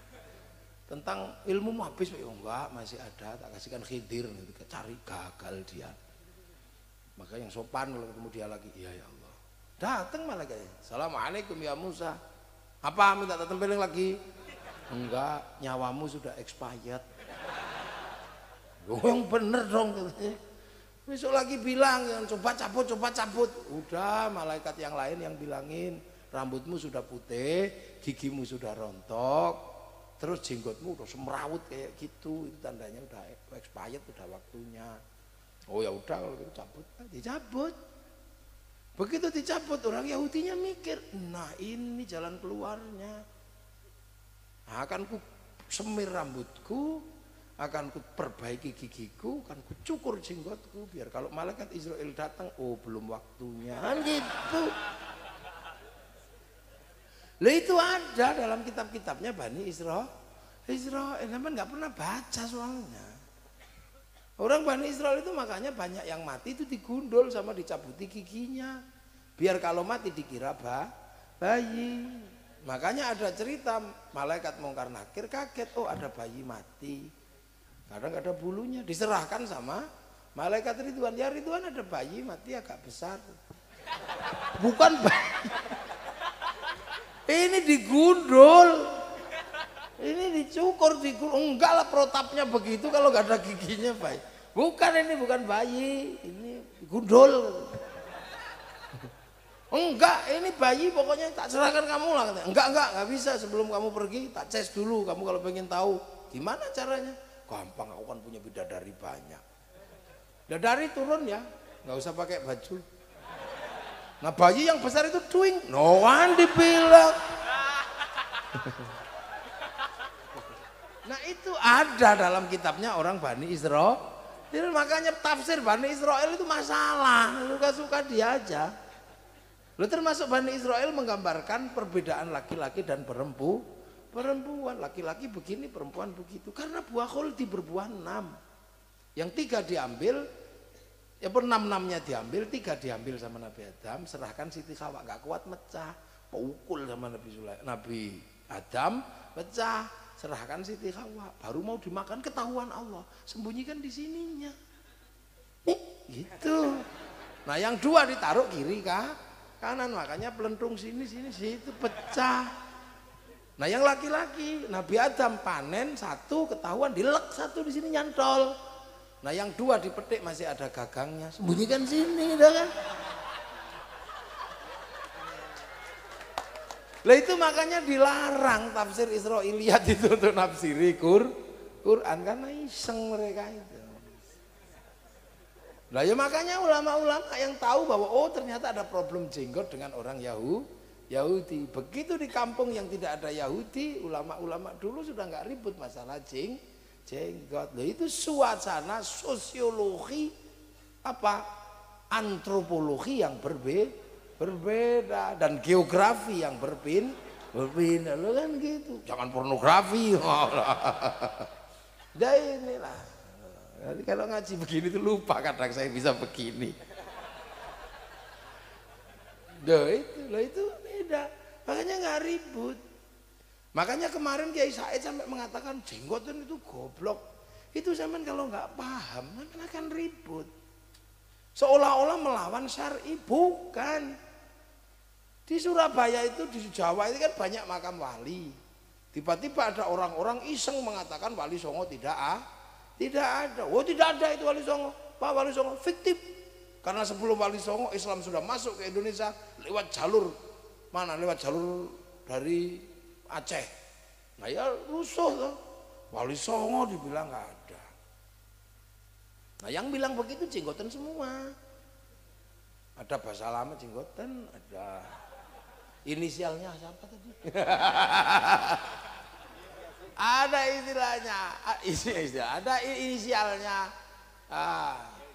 Tentang ilmu habis, oh enggak masih ada, tak kasihkan Khidir gitu, cari gagal dia. Maka yang sopan kalau ketemu dia lagi, iya ya Allah. Datang malaikatnya, Assalamualaikum ya Musa. Apa minta tempeling lagi? Enggak, nyawamu sudah expired. Oh yang bener dong katanya. Besok lagi bilang, coba cabut. Udah malaikat yang lain yang bilangin, rambutmu sudah putih, gigimu sudah rontok. Terus jenggotmu udah semrawut kayak gitu, itu tandanya udah expired, udah waktunya. Oh ya udah kalau gitu cabut, dicabut. Begitu dicabut orang Yahudinya mikir, nah ini jalan keluarnya. Akan ku semir rambutku, akan ku perbaiki gigiku, akan ku cukur jenggotku biar kalau malaikat Israel datang, oh belum waktunya, gitu. Lah itu ada dalam kitab-kitabnya Bani Israel memang nggak pernah baca soalnya. Orang Bani Israel itu makanya banyak yang mati itu digundul sama dicabuti giginya. Biar kalau mati dikira bayi. Makanya ada cerita malaikat Mungkar Nakir kaget, oh ada bayi mati. Kadang ada bulunya, diserahkan sama malaikat Ridwan. Ya Ridwan ada bayi mati agak besar. Bukan bayi. Ini digundul, ini dicukur, enggak lah protapnya begitu kalau nggak ada giginya bayi. Bukan ini bukan bayi, ini gundul. Enggak, ini bayi pokoknya tak serahkan kamu lah. Enggak bisa, sebelum kamu pergi tak ces dulu. Kamu kalau pengen tahu gimana caranya, gampang, aku kan punya bidadari banyak. Bidadari turun ya, nggak usah pakai baju. Nah bayi yang besar itu doing, no one dibilang. Nah itu ada dalam kitabnya orang Bani Israel. Makanya tafsir Bani Israel itu masalah, suka-suka dia aja. Lo termasuk Bani Israel menggambarkan perbedaan laki-laki dan perempuan. Laki-laki begini, perempuan begitu. Karena buah khuldi berbuah 6. Yang 3 diambil, ya 6-6-nya diambil, 3 diambil sama Nabi Adam. Serahkan Siti Hawa, gak kuat mecah. Pukul sama Nabi Adam, pecah. Serahkan Siti Hawa. Baru mau dimakan ketahuan Allah. Sembunyikan di sininya. Gitu. Nah yang 2 ditaruh kiri kanan, makanya pelentung sini situ pecah. Nah yang laki-laki Nabi Adam panen 1 ketahuan, dilek 1 di sini nyantol. Nah yang 2 dipetik masih ada gagangnya, sembunyikan sini, udah kan? Lah itu makanya dilarang tafsir Israiliyat itu untuk nafsiri Quran karena iseng mereka itu. Lah ya makanya ulama-ulama yang tahu bahwa oh ternyata ada problem jenggot dengan orang Yahudi. Begitu di kampung yang tidak ada Yahudi, ulama-ulama dulu sudah nggak ribut masalah jenggot. Lah itu suasana sosiologi antropologi yang berbeda dan geografi yang berbeda. Lo kan gitu. Jangan pornografi. Dah inilah. Jadi kalau ngaji begini tuh lupa kadang saya bisa begini. Itu beda. Makanya nggak ribut. Makanya kemarin Kiai Said sampai mengatakan jenggotan itu goblok. Itu zaman kalau nggak paham, man akan ribut. Seolah-olah melawan syar'i, bukan. Di Surabaya itu, di Jawa itu kan banyak makam wali. Tiba-tiba ada orang-orang iseng mengatakan Wali Songo tidak ada. Oh tidak ada itu Wali Songo. Pak Wali Songo fiktif. Karena sebelum Wali Songo Islam sudah masuk ke Indonesia lewat jalur mana? Lewat jalur dari Aceh. Nah ya rusuh tuh. Wali Songo dibilang nggak ada. Nah yang bilang begitu jenggotan semua. Ada bahasa lama jenggotan, ada inisialnya siapa tadi? Ada istilahnya, ada inisialnya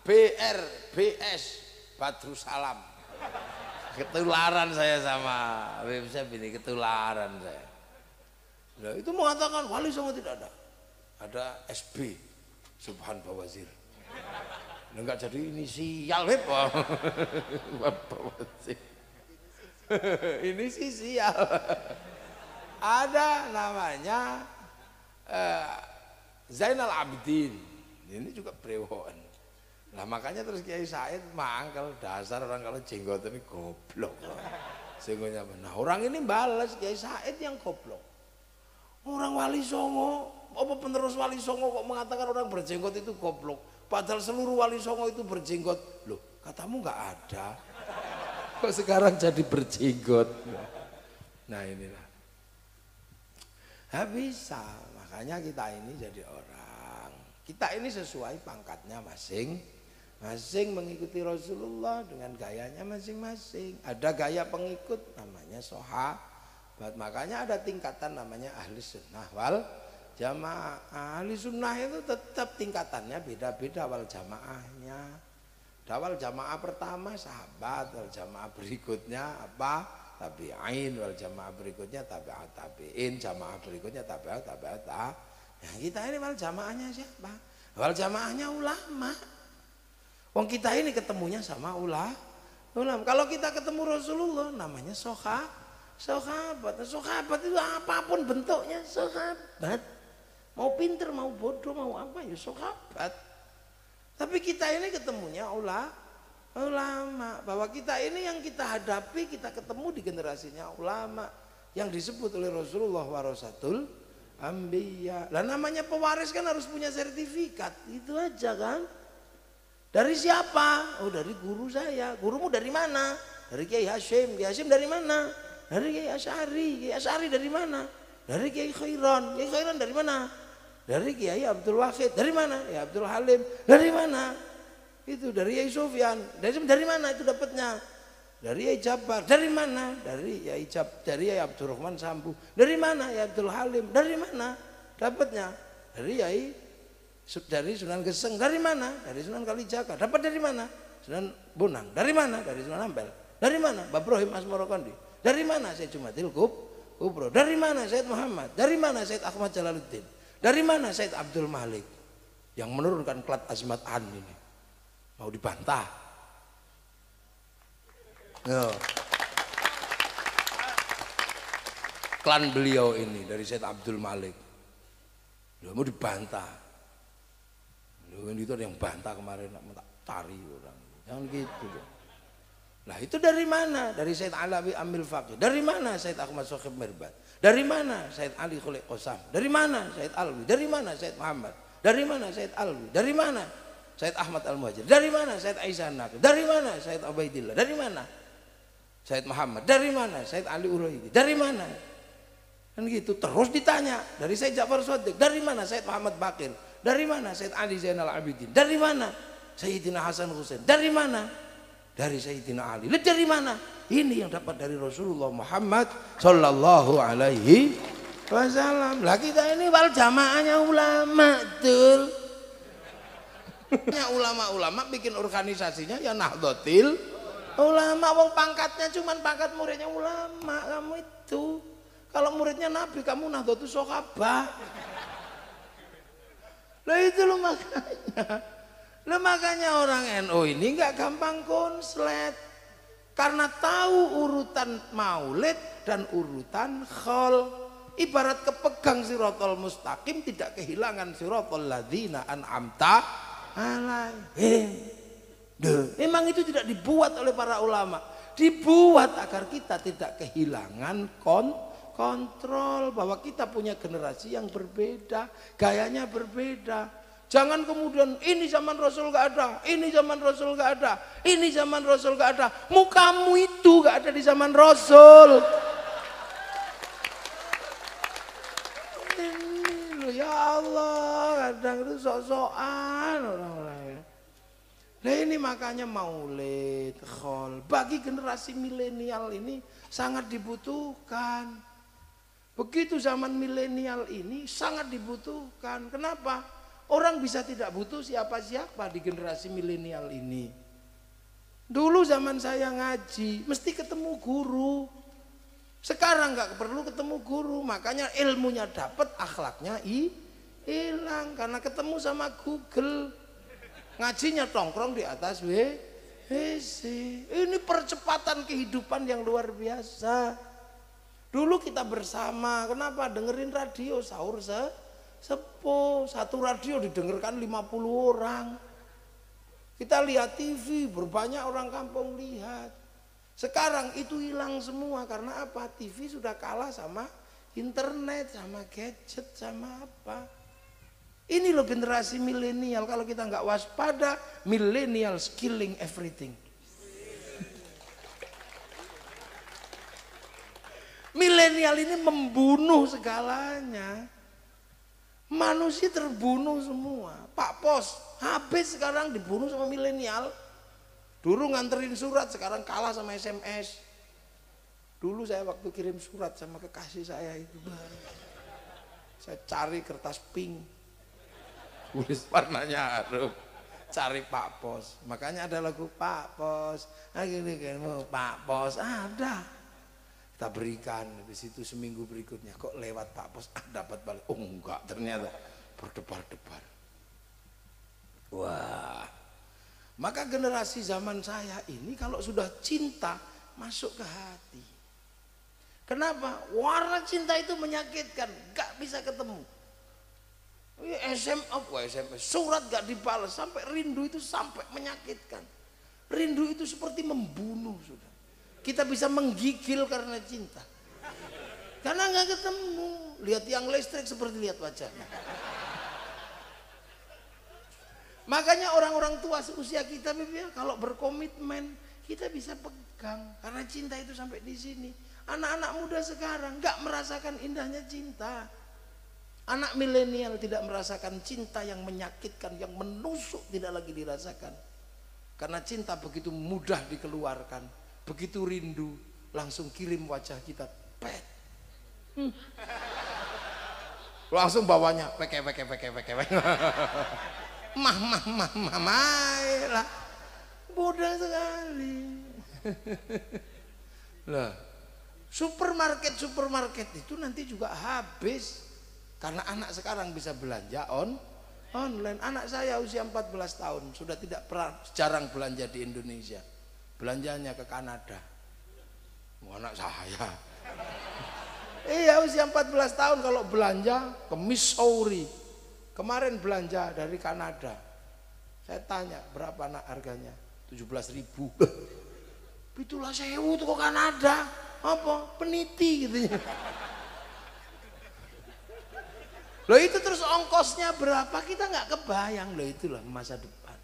BR, BS, Badrussalam. Ketularan saya sama website ini, ketularan saya. Nah, itu mengatakan Wali Songo tidak ada. Ada SB, Subhan Bawazir. Enggak jadi inisial web. Bawazir. Inisial. Ada namanya Zainal Abidin, ini juga brewon. Nah makanya terus Kiai Said mangkel dasar orang kalau jenggotan ini goblok. Sehingga nah orang ini balas Kiai Said yang goblok. Orang Wali Songo, apa penerus Wali Songo kok mengatakan orang berjenggot itu goblok? Padahal seluruh Wali Songo itu berjenggot. Loh, katamu nggak ada. Kok sekarang jadi berjenggot? Nah inilah. Nggak bisa, makanya kita ini jadi orang. Kita ini sesuai pangkatnya masing-masing mengikuti Rasulullah dengan gayanya masing-masing. Ada gaya pengikut namanya sahabat. Makanya ada tingkatan namanya ahli sunnah wal jamaah. Ahli sunnah itu tetap tingkatannya beda-beda wal jamaahnya. Wal jamaah pertama sahabat, wal jamaah berikutnya apa? Tabi'in, wal jamaah berikutnya tabi'at tabi'in, jamaah berikutnya tabi'at tabi'at. Nah, kita ini wal jamaahnya siapa? Wal jamaahnya ulama. Wong kita ini ketemunya sama ulama. Kalau kita ketemu Rasulullah namanya sahabat. Sahabat itu apapun bentuknya sahabat. Mau pinter, mau bodoh, mau apa ya sahabat. Tapi kita ini ketemunya ulama, bahwa kita ini yang kita hadapi, kita ketemu di generasinya ulama yang disebut oleh Rasulullah warasatul anbiya. Lah namanya pewaris kan harus punya sertifikat, itu aja kan. Dari siapa? Oh dari guru saya. Gurumu dari mana? Dari Kiai Hasyim. Kiai Hasyim dari mana? Dari Kiai Asy'ari. Kiai Asy'ari dari mana? Dari Kiai Khairon. Kiai Khairon dari mana? Dari Kiai Abdul Wahid. Dari mana? Ya Abdul Halim. Dari mana? Itu dari Kiai Sufyan. Dari mana itu dapatnya? Dari Kiai Jabar. Dari mana? Dari Kiai Abdurrahman Sambu. Dari mana? Ya Abdul Halim. Dari mana dapatnya? Dari Sunan Geseng. Dari mana? Dari Sunan Kalijaga. Dapat dari mana? Sunan Bonang. Dari mana? Dari Sunan Ampel. Dari mana? Mbah Ibrahim Asmorokondi. Dari mana? Syed Jumatil Kubro. Dari mana? Syed Muhammad. Dari mana? Syed Ahmad Jalaluddin. Dari mana? Syed Abdul Malik. Yang menurunkan Klat Azmat An ini. Mau dibantah. Yo. Klan beliau ini dari Syed Abdul Malik. Loh, mau dibantah. Loh, itu ada yang bantah kemarin tak cari orang. Jangan gitu. Nah, itu dari mana? Dari Syed Alawi Amil Faqih. Dari mana Syed Ahmad Sokhib Mirbat? Dari mana Syed Ali Khuliq Qasam? Dari mana Syed Alwi? Dari mana Syed Muhammad? Dari mana Syed Alwi? Dari mana Syed Ahmad Al-Muhajir? Dari mana Syed Aisyah Naqi? Dari mana Syed Ubaidillah? Dari mana Syed Muhammad? Dari mana Syed Ali Uraidi? Dari mana? Kan gitu terus ditanya. Dari Syed Ja'far Shadiq. Dari mana Syed Muhammad Baqir? Dari mana Syed Ali Zainal Abidin? Dari mana Sayyidina Hasan Husain? Dari mana? Dari Sayyidina Ali. Dari mana? Ini yang dapat dari Rasulullah Muhammad sallallahu alaihi wasallam. Lah kita ini wal jamaahnya ulama, betul. Ulama-ulama bikin organisasinya ya Nahdlatul Ulama. Wong pangkatnya cuman pangkat muridnya ulama. Kamu itu kalau muridnya Nabi, kamu Nahdlatul Sahabah. Lah itu loh makanya. Lah makanya orang NU ini nggak gampang konslet karena tahu urutan maulid dan urutan khol. Ibarat kepegang siratal mustaqim tidak kehilangan siratal ladzina an'amta alaihim. Memang itu tidak dibuat oleh para ulama, dibuat agar kita tidak kehilangan kontrol bahwa kita punya generasi yang berbeda, gayanya berbeda. Jangan kemudian ini zaman Rasul gak ada, ini zaman Rasul gak ada, ini zaman Rasul gak ada. Mukamu itu gak ada di zaman Rasul. Ini loh, ya Allah, kadang itu sok-sokan orang-orang. Nah ini makanya maulid, khol, bagi generasi milenial ini sangat dibutuhkan. Begitu zaman milenial ini sangat dibutuhkan. Kenapa? Orang bisa tidak butuh siapa-siapa di generasi milenial ini. Dulu zaman saya ngaji, mesti ketemu guru. Sekarang nggak perlu ketemu guru, makanya ilmunya dapat, akhlaknya hilang karena ketemu sama Google. Ngajinya tongkrong di atas WC. Ini percepatan kehidupan yang luar biasa. Dulu kita bersama, kenapa? Dengerin radio sahur sepuh, satu radio didengarkan 50 orang. Kita lihat TV, berbanyak orang kampung lihat. Sekarang itu hilang semua karena apa? TV sudah kalah sama internet, sama gadget, sama apa. Ini loh generasi milenial, kalau kita nggak waspada, milenial killing everything. Milenial ini membunuh segalanya. Manusia terbunuh semua. Pak Pos habis sekarang dibunuh sama milenial. Dulu nganterin surat, sekarang kalah sama SMS. Dulu saya waktu kirim surat sama kekasih saya itu, saya cari kertas pink, tulis warnanya harum, cari Pak Pos. Makanya ada lagu Pak Pos. Nah gini mau Pak Pos ada. Kita berikan, habis itu seminggu berikutnya kok lewat Pak Pos dapat balik. Oh enggak, ternyata berdebar-debar. Wah, maka generasi zaman saya ini kalau sudah cinta masuk ke hati. Kenapa? Warna cinta itu menyakitkan, gak bisa ketemu. SMS, surat gak dibalas, sampai rindu itu sampai menyakitkan. Rindu itu seperti membunuh sudah. Kita bisa menggigil karena cinta. Karena nggak ketemu. Lihat yang listrik seperti lihat wajahnya. Makanya orang-orang tua seusia kita kalau berkomitmen kita bisa pegang. Karena cinta itu sampai di sini. Anak-anak muda sekarang nggak merasakan indahnya cinta. Anak milenial tidak merasakan cinta yang menyakitkan, yang menusuk, tidak lagi dirasakan. Karena cinta begitu mudah dikeluarkan, begitu rindu, langsung kirim wajah kita, pet. Langsung bawanya, peke. Lah, mudah sekali. Lah, supermarket itu nanti juga habis. Karena anak sekarang bisa belanja online. Anak saya usia 14 tahun sudah tidak pernah, jarang belanja di Indonesia. Belanjanya ke Kanada. Anak saya. Iya, usia 14 tahun kalau belanja ke Missouri. Kemarin belanja dari Kanada. Saya tanya berapa nak harganya? 17.000. Itulah sewu tuh ke Kanada. Apa? Peniti gitu. Loh itu terus ongkosnya berapa? Kita nggak kebayang. Loh itulah masa depan.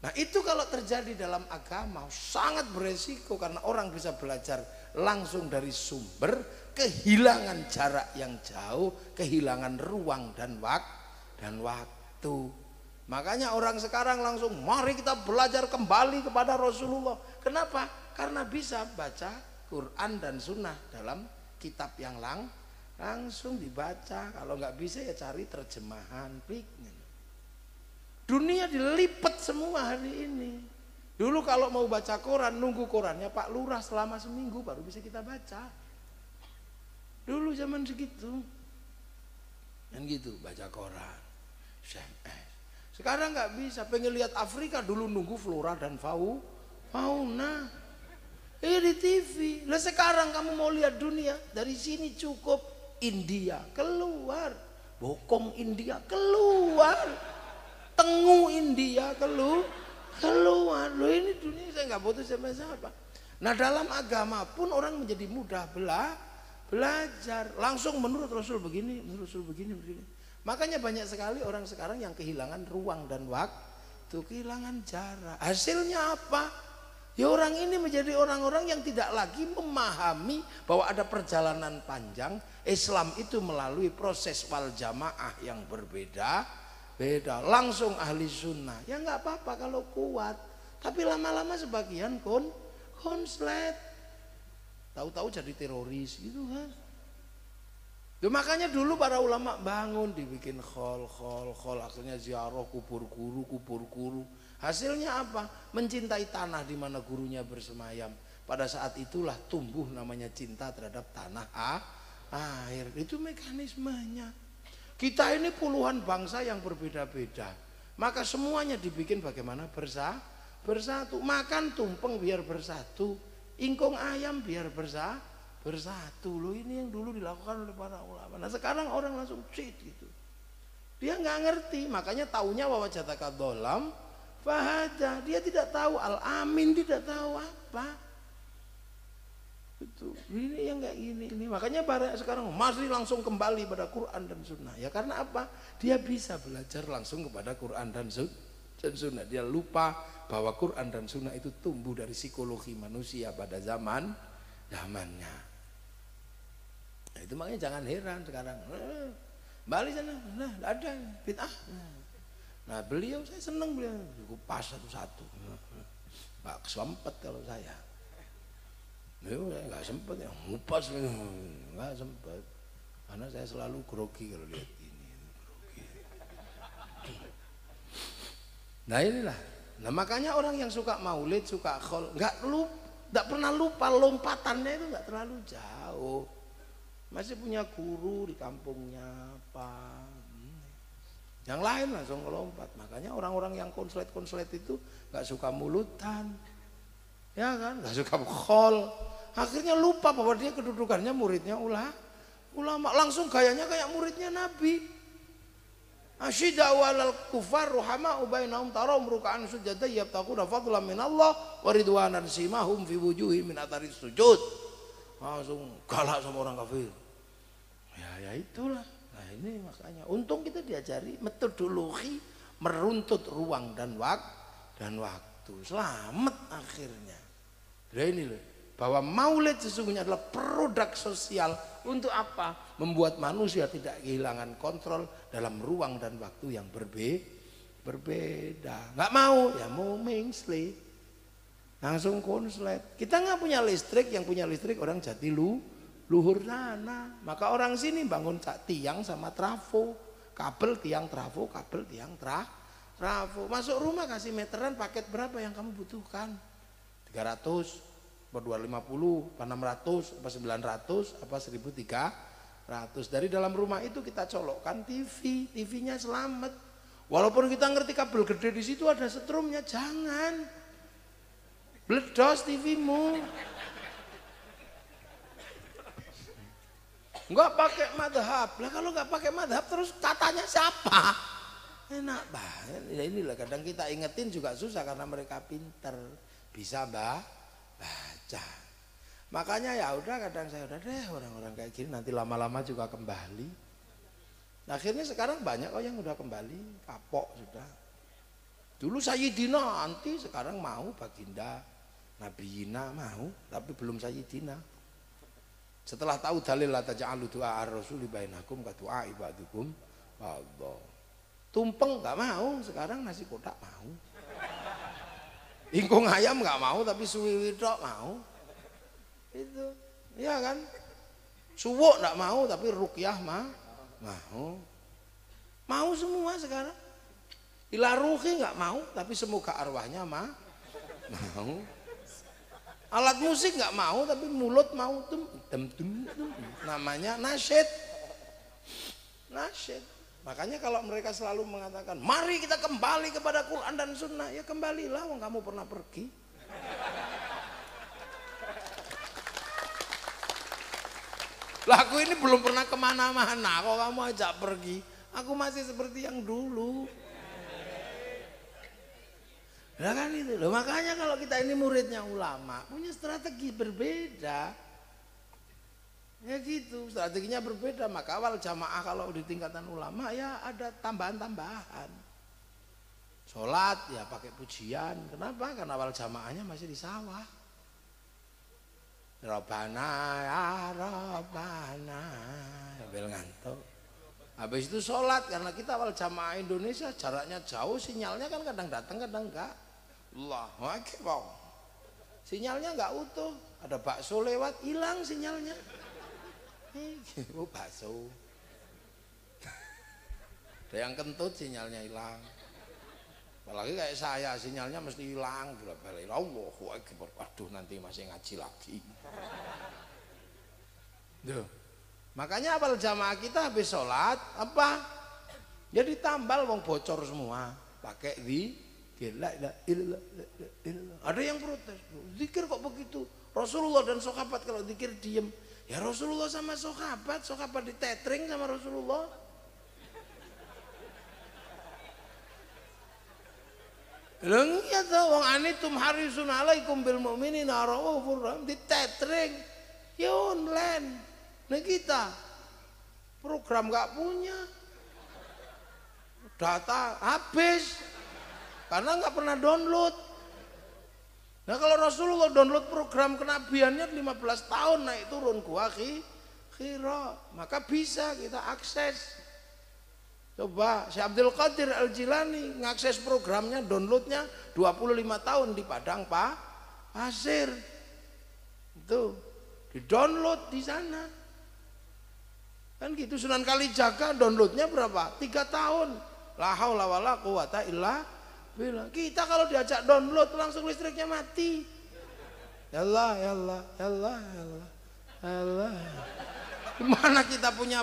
Nah itu kalau terjadi dalam agama sangat beresiko, karena orang bisa belajar langsung dari sumber, kehilangan jarak yang jauh, kehilangan ruang dan waktu. Makanya orang sekarang langsung mari kita belajar kembali kepada Rasulullah. Kenapa? Karena bisa baca Quran dan Sunnah dalam kitab yang langsung dibaca. Kalau nggak bisa ya cari terjemahan. Dunia dilipat semua hari ini. Dulu kalau mau baca koran, nunggu korannya Pak Lurah selama seminggu baru bisa kita baca. Dulu zaman segitu. Dan gitu baca koran. Sekarang nggak bisa. Pengen lihat Afrika dulu nunggu flora dan fauna. Di TV. Lah sekarang kamu mau lihat dunia, dari sini cukup. India keluar, bokong India keluar, tengu India keluar. Loh ini dunia saya nggak butuh siapa-siapa. Nah dalam agama pun orang menjadi mudah belajar langsung menurut Rasul begini, menurut Rasul begini. Makanya banyak sekali orang sekarang yang kehilangan ruang dan waktu, kehilangan jarak. Hasilnya apa? Ya orang ini menjadi orang-orang yang tidak lagi memahami bahwa ada perjalanan panjang. Islam itu melalui proses wal jamaah yang berbeda. Langsung ahli sunnah. Ya nggak apa-apa kalau kuat. Tapi lama-lama sebagian konslet. Tahu-tahu jadi teroris gitu kan. Makanya dulu para ulama bangun dibikin khol. Akhirnya ziarah kubur guru. Hasilnya apa? Mencintai tanah di mana gurunya bersemayam. Pada saat itulah tumbuh namanya cinta terhadap tanah air. Itu mekanismenya. Kita ini puluhan bangsa yang berbeda-beda. Maka semuanya dibikin bagaimana bersatu. Makan tumpeng biar bersatu. Ingkung ayam biar bersatu. Loh ini yang dulu dilakukan oleh para ulama. Nah sekarang orang langsung cheat gitu. Dia nggak ngerti. Makanya taunya wawajataka dolam fahadah. Dia tidak tahu al-amin, tidak tahu apa. Itu ini yang kayak gini ini. Makanya para sekarang masih langsung kembali pada Quran dan Sunnah. Ya karena apa? Dia bisa belajar langsung kepada Quran dan Sunnah. Dia lupa bahwa Quran dan Sunnah itu tumbuh dari psikologi manusia pada zamannya. Nah, itu makanya jangan heran sekarang. Balik sana, nah ada bid'ah. Nah beliau saya senang beliau pas satu-satu. Nggak sempet kalau saya. Nggak sempet ya, ngupas nggak sempet. Karena saya selalu grogi kalau lihat ini. Grogi. Nah inilah. Nah makanya orang yang suka maulid, suka khol, nggak pernah lupa lompatannya itu nggak terlalu jauh. Masih punya guru di kampungnya apa. Yang lain langsung melompat. Makanya orang-orang yang konslet itu gak suka mulutan, ya kan, gak suka khol. Akhirnya lupa bahwa dia kedudukannya muridnya ulama. Langsung gayanya kayak muridnya Nabi. Asyida'u 'alal kufar ruhama'u bainahum tarahum ruk'an sujada yabtaquna fadlan minallah wa ridwanan simahum fi wujuhihim min atharis sujud. Langsung galak sama orang kafir. Ya itulah. Nah ini makanya untung kita diajari metodologi meruntut ruang dan waktu. Selamat akhirnya. Nah ini loh, bahwa maulid sesungguhnya adalah produk sosial untuk apa? Membuat manusia tidak kehilangan kontrol dalam ruang dan waktu yang berbeda. Nggak mau, ya mau mengslet, langsung konslet. Kita nggak punya listrik, yang punya listrik orang luhur sana. Maka orang sini bangun tiang sama trafo, kabel tiang trafo, kabel tiang trafo. Masuk rumah kasih meteran, paket berapa yang kamu butuhkan? 300, apa 250, apa 600, apa 900, apa 1300. Dari dalam rumah itu kita colokkan TV-nya selamat. Walaupun kita ngerti kabel gede di situ ada setrumnya, jangan. Bledos TV-mu. Enggak pakai madhab. Lah kalau enggak pakai madhab terus katanya siapa? Enak banget. Ya inilah kadang kita ingetin juga susah karena mereka pinter. Bisa baca. Makanya ya udah kadang saya udah deh orang-orang kayak gini nanti lama-lama juga kembali. Nah, akhirnya sekarang banyak yang udah kembali, kapok sudah. Dulu Sayyidina anti, sekarang mau Baginda, Nabiyina mau, tapi belum Sayyidina. Setelah tahu dalil la taj'alu du'a ar-rasuli bainakum ka du'a ibadukum Allah. Tumpeng nggak mau, sekarang nasi kotak mau. Ingkung ayam nggak mau, tapi suwiwi tok mau. Itu, ya kan? Suwuk nggak mau, tapi ruqyah mau. Mau semua sekarang. Ilaruhi nggak mau, tapi semoga arwahnya mau. Alat musik nggak mau, tapi mulut mau tum. Namanya nasyid. Makanya kalau mereka selalu mengatakan, mari kita kembali kepada Quran dan Sunnah, ya kembalilah, wong kamu pernah pergi. Lah aku ini belum pernah kemana-mana, kok kamu ajak pergi. Aku masih seperti yang dulu. Nah kan itu loh, makanya kalau kita ini muridnya ulama punya strategi berbeda. Ya gitu, strateginya berbeda. Maka awal jamaah kalau di tingkatan ulama ya ada tambahan-tambahan. Sholat ya pakai pujian. Kenapa? Karena awal jamaahnya masih di sawah. Robana ya Robana, sambil ngantuk. Habis itu sholat, karena kita awal jamaah Indonesia jaraknya jauh, sinyalnya kan kadang datang kadang enggak. Allahu Akbar. Sinyalnya enggak utuh, ada bakso lewat hilang sinyalnya. Oh bakso. Ada yang kentut sinyalnya hilang. Apalagi kayak saya sinyalnya mesti hilang bolak-balik. Allahu Akbar. Waduh nanti masih ngaji lagi. Duh. Makanya apal jamaah kita habis sholat apa? Ya ditambal wong bocor semua. Pakai ada yang protes. Zikir kok begitu? Rasulullah dan sahabat kalau zikir diem. Ya Rasulullah sama sahabat ditetring sama Rasulullah. Leng ya ta wong anitum harisun alaikum bil mu'minina raufur rahim ditetring. Ya online. Nah kita program nggak punya, data habis karena nggak pernah download. Nah kalau Rasulullah download program kenabiannya 15 tahun naik turun gua Hira, maka bisa kita akses. Coba Syekh Abdul Qadir Al-Jilani ngakses programnya, downloadnya 25 tahun di Padang Pasir. Itu di download di sana. Kan gitu. Sunan Kalijaga downloadnya berapa? 3 tahun. La haula wala quwata illa billah. Kita kalau diajak download langsung listriknya mati. Ya Allah, ya Allah, ya Allah, ya Allah, ya Allah. Gimana kita punya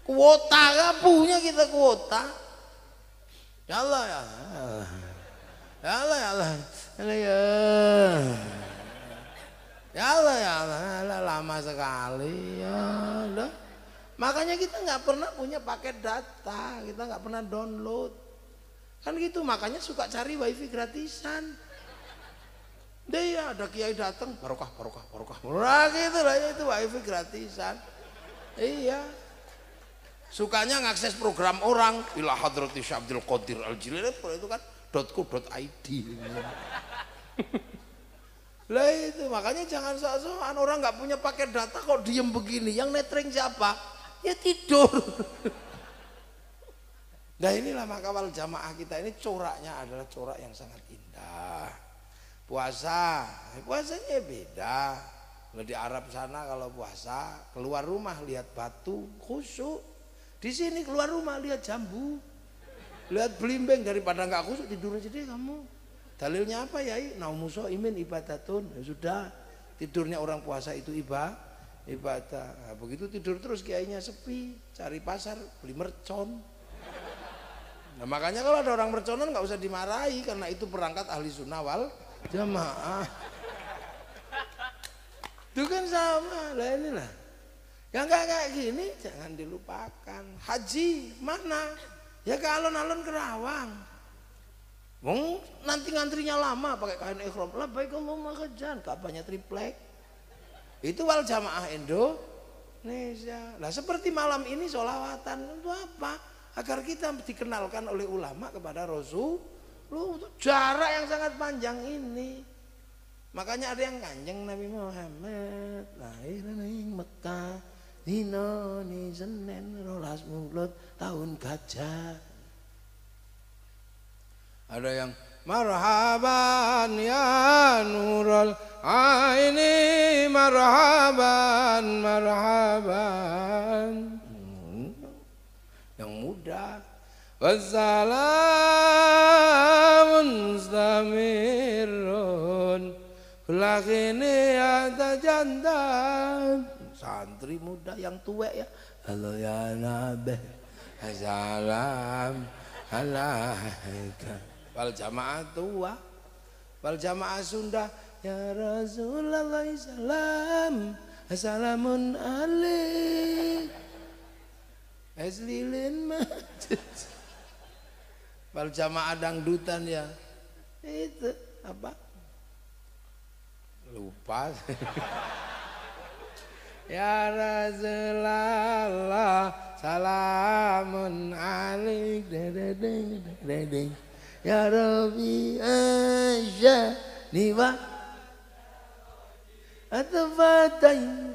kuota? Gak punya kita kuota. Ya Allah, ya Allah, ya Allah, ya Allah, ya Allah, ya Allah, lama sekali ya Allah. Makanya kita nggak pernah punya paket data, kita nggak pernah download, kan gitu. Makanya suka cari wifi gratisan. Dia ada kiai datang, barokah. Nah gitu lah itu wifi gratisan. Iya. Sukanya ngakses program orang, ila hadrati Syekh Abdul Qadir Al-Jilani itu kan .co.id. Lah itu makanya jangan sok-sokan, orang nggak punya paket data kok diem begini. Yang netring siapa? Ya tidur. Nah inilah maka wal jamaah kita ini coraknya adalah corak yang sangat indah. Puasanya beda. Kalau di Arab sana kalau puasa keluar rumah lihat batu khusyuk. Di sini keluar rumah lihat jambu, lihat belimbing, daripada nggak khusyuk tidur aja deh kamu. Dalilnya apa ya? Naumuso imin ibadatun. Ya sudah, tidurnya orang puasa itu ibadah. Nah, begitu tidur terus kiainya sepi, cari pasar beli mercon. Nah makanya kalau ada orang merconan nggak usah dimarahi karena itu perangkat ahli sunnah wal jamaah. Itu kan sama lah inilah. Yang nggak kayak gini jangan dilupakan. Haji mana? Ya ke alun-alun Kerawang. Wong nanti ngantrinya lama pakai kain ihram. Lah baik Allahumma kejan, Ka'bahnya triplek. Itu wal jamaah Indonesia. Lah seperti malam ini sholawatan itu apa? Agar kita dikenalkan oleh ulama kepada Rasul. Lu jarak yang sangat panjang ini. Makanya ada yang kanjeng Nabi Muhammad lahir di Mekah dina ni Senin 12 Mulud tahun gajah. Ada yang marhaban ya nurul aini marhaban marhaban. Yang muda wassalamun mustamirun lakini ada jandan. Santri muda yang tua ya, halo ya nabi assalam alaika. Wal jamaah tua, wal jamaah Sunda ya Rasulullah salam assalamun alaik aslilin majid. Wal jamaah dangdutan ya itu apa lupa. Ya Rasulullah salamun alaik dedeng ya Rabbi asya niwa atfatain